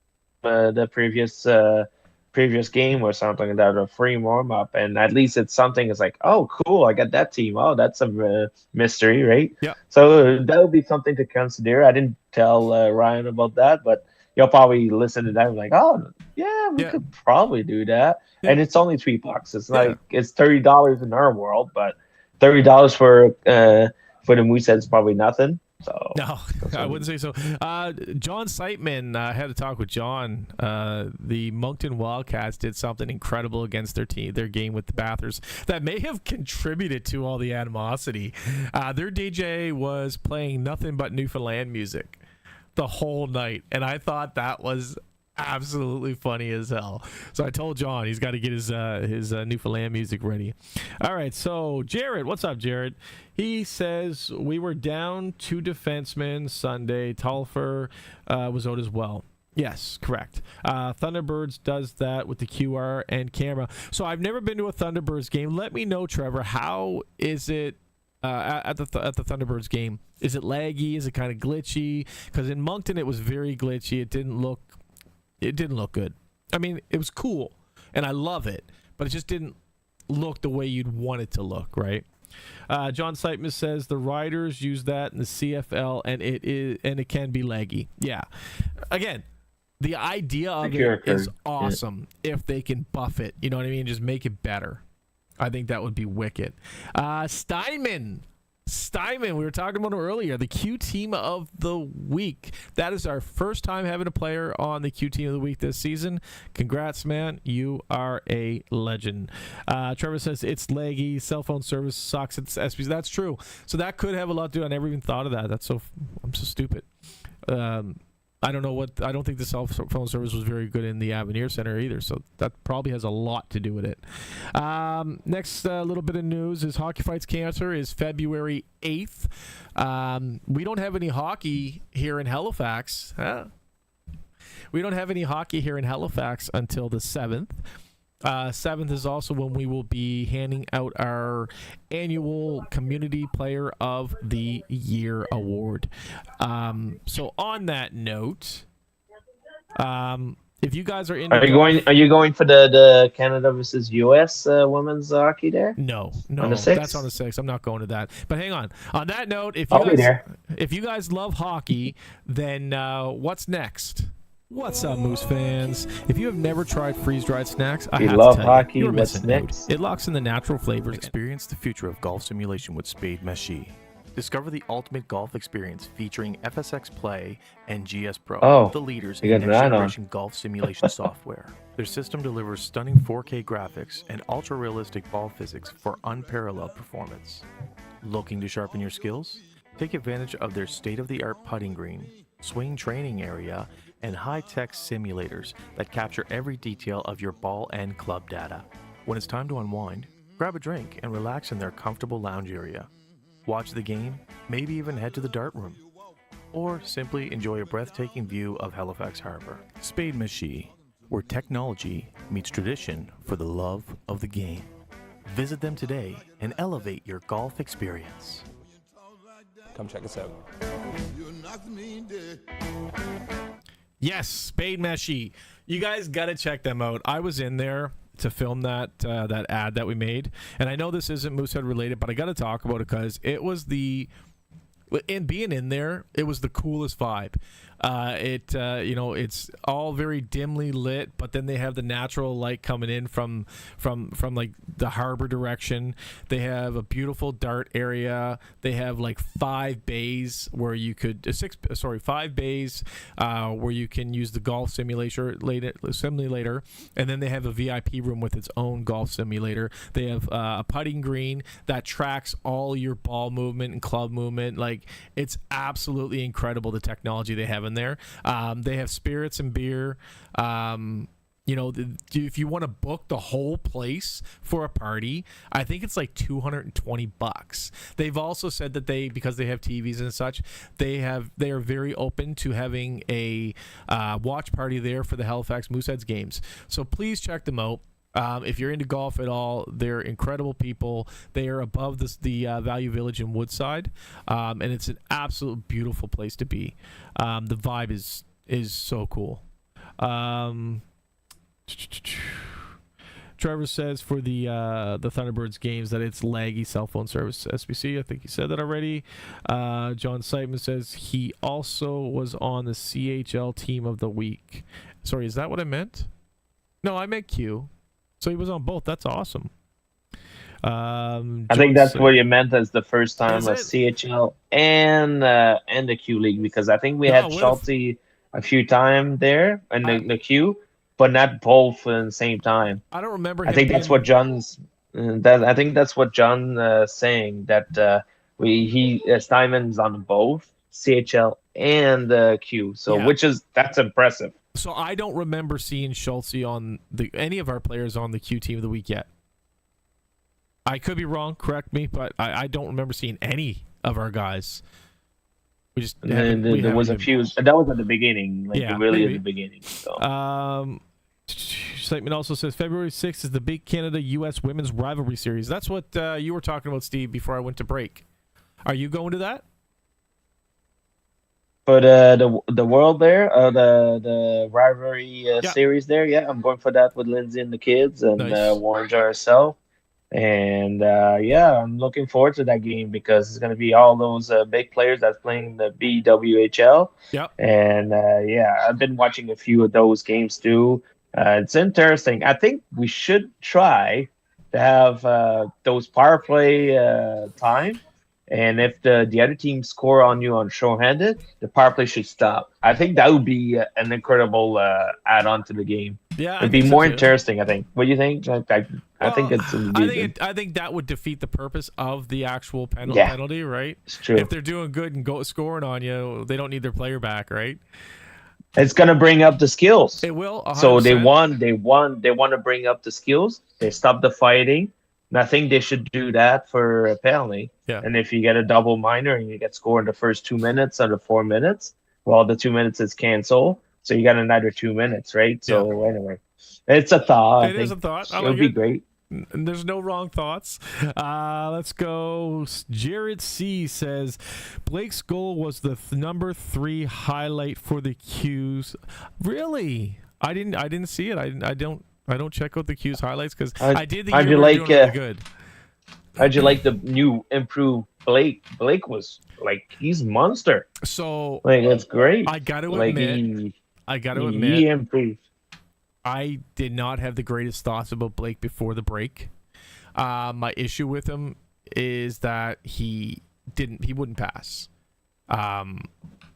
the previous game or something like that, a free warm up, and at least it's something. It's like, oh, cool, I got that team. Oh, that's a mystery, right? Yeah. So that would be something to consider. I didn't tell Ryan about that, but you'll probably listen to that and like, oh, yeah, we could probably do that. Yeah. And it's only $3. It's like it's $30 in our world, but $30 for the Moosehead is probably nothing. So no, I wouldn't say so. John Siteman, I had to talk with John. The Moncton Wildcats did something incredible against their game with the Bathurst that may have contributed to all the animosity. Their DJ was playing nothing but Newfoundland music the whole night, and I thought that was absolutely funny as hell. So I told John he's got to get his Newfoundland music ready. All right, so Jared, what's up, Jared? He says we were down 2 defensemen Sunday. Talfer was out as well. Yes, correct. Thunderbirds does that with the QR and camera. So I've never been to a Thunderbirds game. Let me know, Trevor. How is it at the Thunderbirds game? Is it laggy? Is it kind of glitchy? Because in Moncton it was very glitchy. It didn't look good. I mean, it was cool, and I love it, but it just didn't look the way you'd want it to look, right? John Siteman says the Riders use that in the CFL, and it can be laggy. Yeah. Again, the idea of it is awesome if they can buff it. You know what I mean? Just make it better. I think that would be wicked. Steinman, we were talking about him earlier, the Q Team of the Week. That is our first time having a player on the Q Team of the Week this season. Congrats, man. You are a legend. Trevor says it's laggy. Cell phone service sucks. It's SPs. That's true. So that could have a lot to do. I never even thought of that. I'm so stupid. I don't think the cell phone service was very good in the Avenir Center either, so that probably has a lot to do with it. Next little bit of news is Hockey Fights Cancer is February 8th. We don't have any hockey here in Halifax. We don't have any hockey here in Halifax until the 7th. 7th is also when we will be handing out our annual Community Player of the Year award. So on that note, If you guys are into Are you golf, going? Are you going for the Canada versus U.S. Women's hockey there no, on the that's on the 6th? 6th. I'm not going to that. But hang on. On that note, I'll be there. if you guys love hockey, then what's next? What's up, Moose fans? If you have never tried freeze-dried snacks, I If you have love to tell hockey, you, you're what's missing out. next? It locks in the natural flavors. Experience the future of golf simulation with Spade Meshi. Discover the ultimate golf experience featuring FSX Play and GS Pro, Oh, the leaders you in got next that on. generation golf simulation software. Their system delivers stunning 4K graphics and ultra-realistic ball physics for unparalleled performance. Looking to sharpen your skills? Take advantage of their state-of-the-art putting green, swing training area, and high-tech simulators that capture every detail of your ball and club data. When it's time to unwind, grab a drink and relax in their comfortable lounge area. Watch the game, maybe even head to the dart room, or simply enjoy a breathtaking view of Halifax Harbor. Spade Meshi, where technology meets tradition for the love of the game. Visit them today and elevate your golf experience. Come check us out. Yes, Spade Meshi. You guys got to check them out. I was in there to film that ad that we made, and I know this isn't Moosehead related, but I got to talk about it because it was and being in there, it was the coolest vibe. It's all very dimly lit, but then they have the natural light coming in from like the harbor direction. They have a beautiful dart area. They have like 5 bays where you could 5 bays where you can use the golf simulator, and then they have a VIP room with its own golf simulator. They have a putting green that tracks all your ball movement and club movement. Like, it's absolutely incredible, the technology they have in there. They have spirits and beer. If you want to book the whole place for a party, I think it's like $220. They've also said that because they have TVs and such, they are very open to having a watch party there for the Halifax Mooseheads games. So please check them out. If you're into golf at all, they're incredible people. They are above the Value Village in Woodside, and it's an absolute beautiful place to be. The vibe is so cool. Trevor says for the Thunderbirds games that it's laggy cell phone service. SBC, I think he said that already. John Seidman says he also was on the CHL team of the week. Sorry, is that what I meant? No, I meant Q. So he was on both. That's awesome. I think that's what you meant as the first time Is of it? CHL and the Q League, because I think we had Schulte a few times there in the Q, but not both at the same time. I don't remember. I think that's what John's. I think that's what John saying, that Steinman's on both CHL and Q. So Yeah. that's impressive. So I don't remember seeing Schultze on any of our players on the Q team of the week yet. I could be wrong. Correct me, but I don't remember seeing any of our guys. We just there was a few. That was at the beginning, maybe. at the beginning. So. Statement also says February 6th is the big Canada-U.S. Women's Rivalry Series. That's what you were talking about, Steve, before I went to break. Are you going to that? For the world there, the rivalry series there, I'm going for that with Lindsay and the kids and Nice. Warren herself. And I'm looking forward to that game because it's going to be all those big players that's playing the BWHL. Yep. And I've been watching a few of those games too. It's interesting. I think we should try to have those power play time. And if the other team score on you on shorthanded, the power play should stop. I think that would be an incredible add-on to the game. Yeah, it'd be more interesting. I think. What do you think? I think it's. I think that would defeat the purpose of the actual penalty, right? It's true. If they're doing good and scoring on you, they don't need their player back, right? It's gonna bring up the skills. It will. 100%. So they want to bring up the skills. They stop the fighting. And I think they should do that for a penalty. Yeah. And if you get a double minor and you get scored in the first 2 minutes out of 4 minutes, well, the 2 minutes is canceled. So you got another 2 minutes, right? So anyway, it's a thought. It is a thought. It would be great. There's no wrong thoughts. Let's go. Jared C says Blake's goal was the number 3 highlight for the Qs. Really? I didn't see it. I don't check out the Q's highlights because How'd- I did the how'd year you we were like, doing really good. How'd you like the new improved Blake? Blake was like he's monster. So Like it's great. I got to Like admit, he he improved. I did not have the greatest thoughts about Blake before the break. My issue with him is that he wouldn't pass.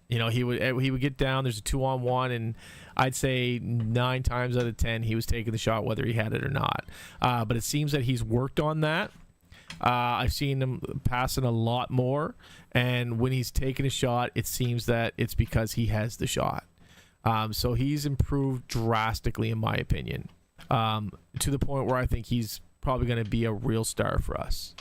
He would get down. There's a 2-on-1, and I'd say 9 times out of 10 he was taking the shot whether he had it or not. But it seems that he's worked on that. I've seen him passing a lot more, and when he's taking a shot, it seems that it's because he has the shot. So he's improved drastically, in my opinion, to the point where I think he's probably going to be a real star for us.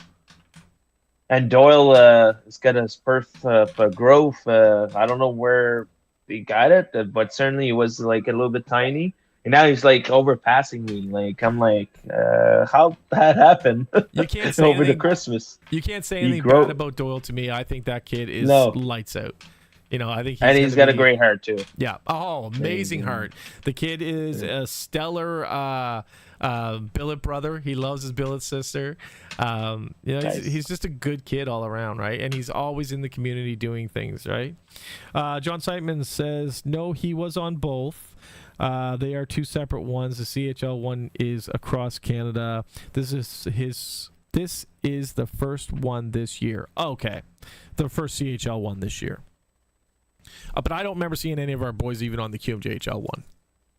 And Doyle has got a spurt of growth. I don't know where he got it, but certainly he was like a little bit tiny. And now he's like overpassing me. Like I'm like, how that happened? You can't say over the anything, Christmas. You can't say anything grow- bad about Doyle to me. I think that kid is No. lights out. I think He's got a great heart too. Yeah. Oh, amazing Mm-hmm. heart. The kid is a stellar billet brother. He loves his billet sister. Nice. He's just a good kid all around, right? And he's always in the community doing things, right? John Seitman says, no, he was on both. They are 2 separate ones. The CHL one is across Canada. This is the first one this year. Okay. The first CHL one this year. But I don't remember seeing any of our boys even on the QMJHL one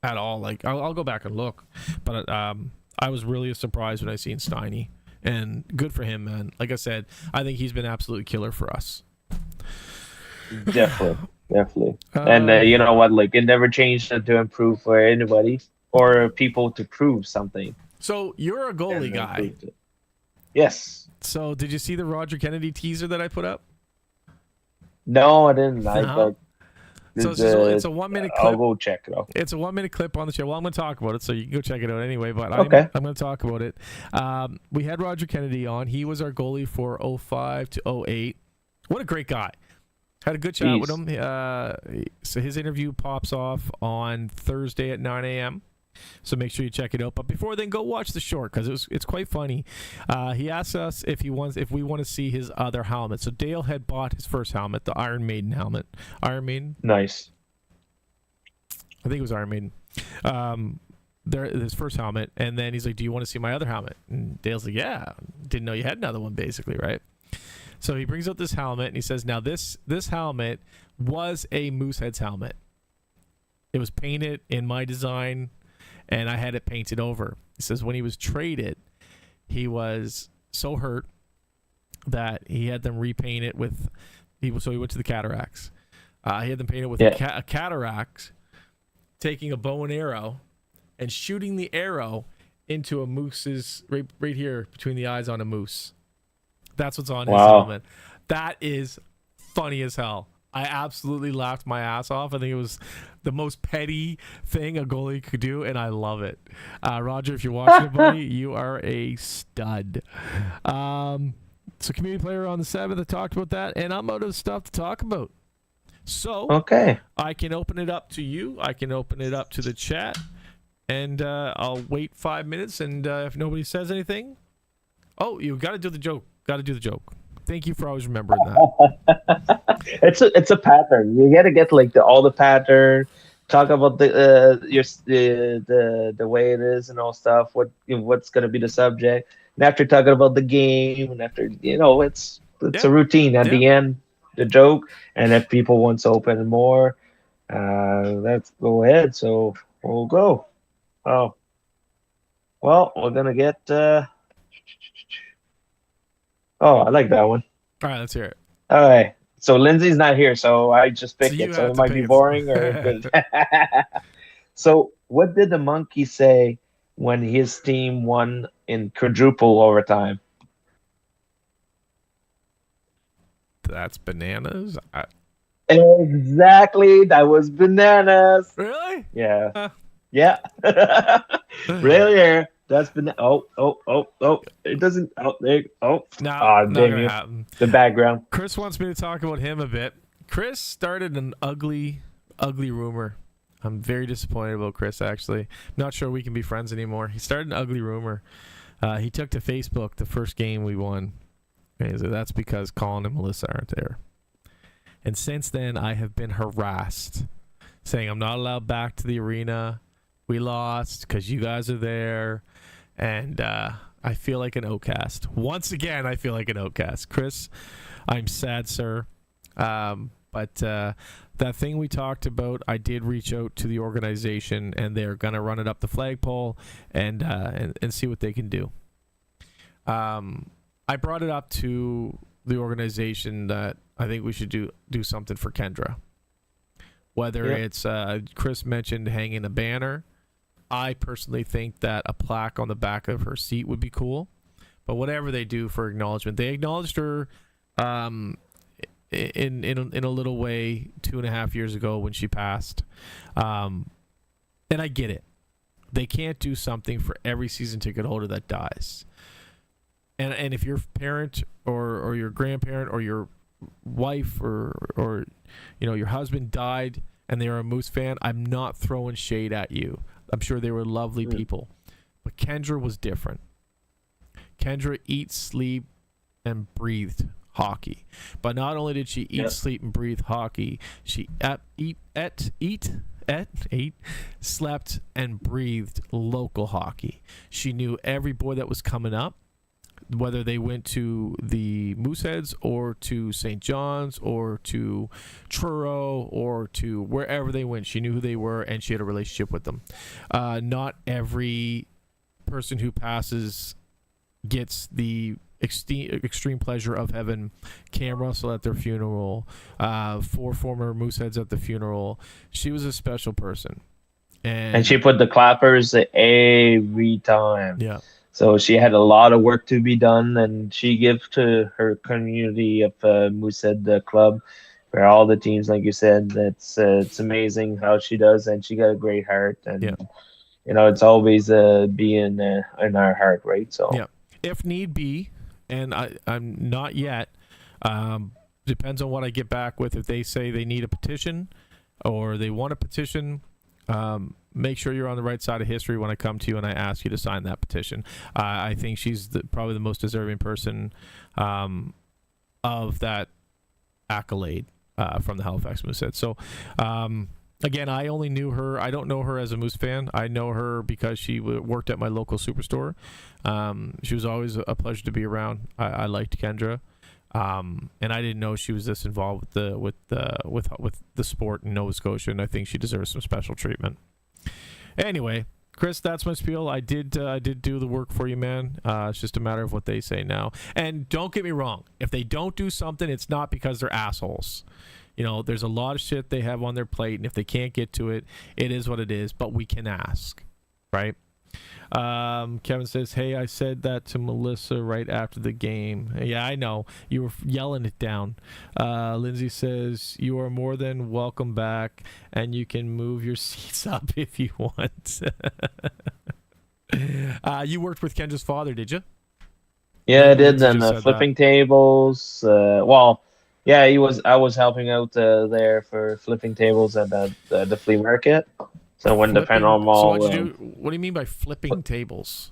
at all. Like I'll go back and look, but I was really surprised when I seen Steiny, and good for him, man. Like I said, I think he's been absolutely killer for us. Definitely. And you know what? Like it never changed to improve for anybody or people to prove something. So you're a goalie And guy. improved it. Yes. So did you see the Roger Kennedy teaser that I put up? No, I didn't. Uh-huh. So it's a 1 minute clip. I'll go check it out. It's a 1 minute clip on the show. Well, I'm going to talk about it, so you can go check it out anyway. But Okay. I'm going to talk about it. We had Roger Kennedy on. He was our goalie for 05 to 08. What a great guy. Had a good chat with him. So his interview pops off on Thursday at 9 a.m. So make sure you check it out. But before then, go watch the short because it's quite funny. He asked us if we want to see his other helmet. So Dale had bought his first helmet, the Iron Maiden helmet. Iron Maiden? Nice. I think it was Iron Maiden. His first helmet, and then he's like, "Do you want to see my other helmet?" And Dale's like, "Yeah, didn't know you had another one." Basically, right? So he brings out this helmet, and he says, "Now this helmet was a Moosehead's helmet. It was painted in my design, and I had it painted over." He says when he was traded, he was so hurt that he had them repaint it with. So he went to the Cataracts. He had them paint it with a cataract, taking a bow and arrow and shooting the arrow into a moose's right here between the eyes on a moose. That's what's on his helmet. That is funny as hell. I absolutely laughed my ass off. I think it was the most petty thing a goalie could do, and I love it. Roger, if you're watching it, buddy, you are a stud. So community player on the 7th, I talked about that, and I'm out of stuff to talk about. So Okay. I can open it up to you. I can open it up to the chat, and I'll wait 5 minutes, and if nobody says anything, you got to do the joke. Got to do the joke. Thank you for always remembering that. It's a pattern. You got to get like all the pattern. Talk about the way it is and all stuff. What's gonna be the subject? And after talking about the game, and after it's a routine. At the end, the joke, and if people want to open more, let's go ahead. So we'll go. Oh, well, we're gonna get. Oh, I like that one. All right, let's hear it. All right. So Lindsay's not here, so I just picked So you it. So have it to might pick be it. boring or. So what did the monkey say when his team won in quadruple overtime? That's bananas. Exactly. That was bananas. Really? Yeah. Yeah. Right here. That's been. Oh. It doesn't. Oh, there. Oh. No, Damn not gonna you. happen. The background. Chris wants me to talk about him a bit. Chris started an ugly rumor I'm very disappointed about Chris, actually. Not sure we can be friends anymore. He started an ugly rumor. He took to Facebook the first game we won. And that's because Colin and Melissa aren't there. And since then, I have been harassed, saying I'm not allowed back to the arena. We lost because you guys are there. And I feel like an outcast. Once again, I feel like an outcast. Chris, I'm sad, sir. But that thing we talked about, I did reach out to the organization, and they're going to run it up the flagpole and see what they can do. I brought it up to the organization that I think we should do something for Kendra. Whether it's, Chris mentioned hanging a banner. I personally think that a plaque on the back of her seat would be cool. But whatever they do for acknowledgement, they acknowledged her in a little way 2.5 years ago when she passed. And I get it. They can't do something for every season ticket holder that dies. And if your parent or your grandparent or your wife or your husband died and they were a Moose fan, I'm not throwing shade at you. I'm sure they were lovely people. But Kendra was different. Kendra eats, sleep, and breathed hockey. But not only did she eat, sleep, and breathe hockey, she slept, and breathed local hockey. She knew every boy that was coming up, whether they went to the Mooseheads or to St. John's or to Truro or to wherever they went. She knew who they were, and she had a relationship with them. Not every person who passes gets the extreme pleasure of having Cam Russell at their funeral, 4 former Mooseheads at the funeral. She was a special person. And she put the clappers every time. Yeah. So she had a lot of work to be done, and she gives to her community of Moosehead Club, for all the teams, like you said. It's amazing how she does, and she got a great heart, and it's always being in our heart, right? So if need be, and I'm not yet. Depends on what I get back with. If they say they need a petition or they want a petition, make sure you're on the right side of history when I come to you and I ask you to sign that petition. I think she's probably the most deserving person of that accolade from the Halifax Moosehead. So, again, I only knew her. I don't know her as a Moose fan. I know her because she worked at my local superstore. She was always a pleasure to be around. I liked Kendra. And I didn't know she was this involved with the sport in Nova Scotia, and I think she deserves some special treatment. Anyway, Chris, that's my spiel. I did do the work for you, man. It's just a matter of what they say now. And don't get me wrong, if they don't do something, it's not because they're assholes. There's a lot of shit they have on their plate, and if they can't get to it, it is what it is. But we can ask, right? Kevin says, hey, I said that to Melissa right after the game. Yeah, I know. You were yelling it down. Lindsay says, you are more than welcome back, and you can move your seats up if you want. You worked with Kendra's father, did you? Yeah, I did. And flipping tables. I was helping out there for flipping tables at the flea market. So when the paranormal... So what do you mean by flipping tables?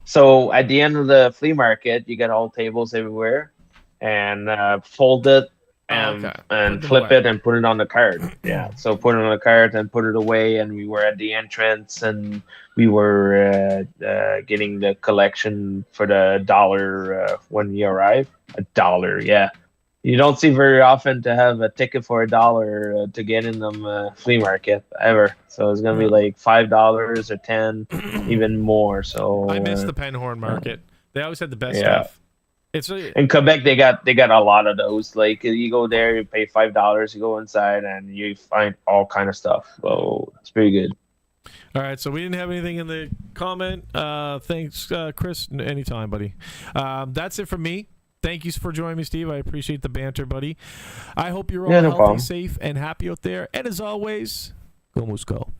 So at the end of the flea market, you get all tables everywhere, and fold it and flip it and put it on the cart. Yeah, so put it on the cart and put it away, and we were at the entrance, and we were getting the collection for the $1 when we arrived. $1, yeah. You don't see very often to have a ticket for $1 to get in them flea market ever. So it's gonna be like $5 or $10, even more. So I miss the Penhorn market. They always had the best stuff. It's in Quebec. They got a lot of those. Like you go there, you pay $5, you go inside, and you find all kind of stuff. So it's pretty good. All right, so we didn't have anything in the comment. Thanks, Chris. Anytime, buddy. That's it from me. Thank you for joining me, Steve. I appreciate the banter, buddy. I hope you're all healthy, safe, and happy out there. And as always, go Moose, go.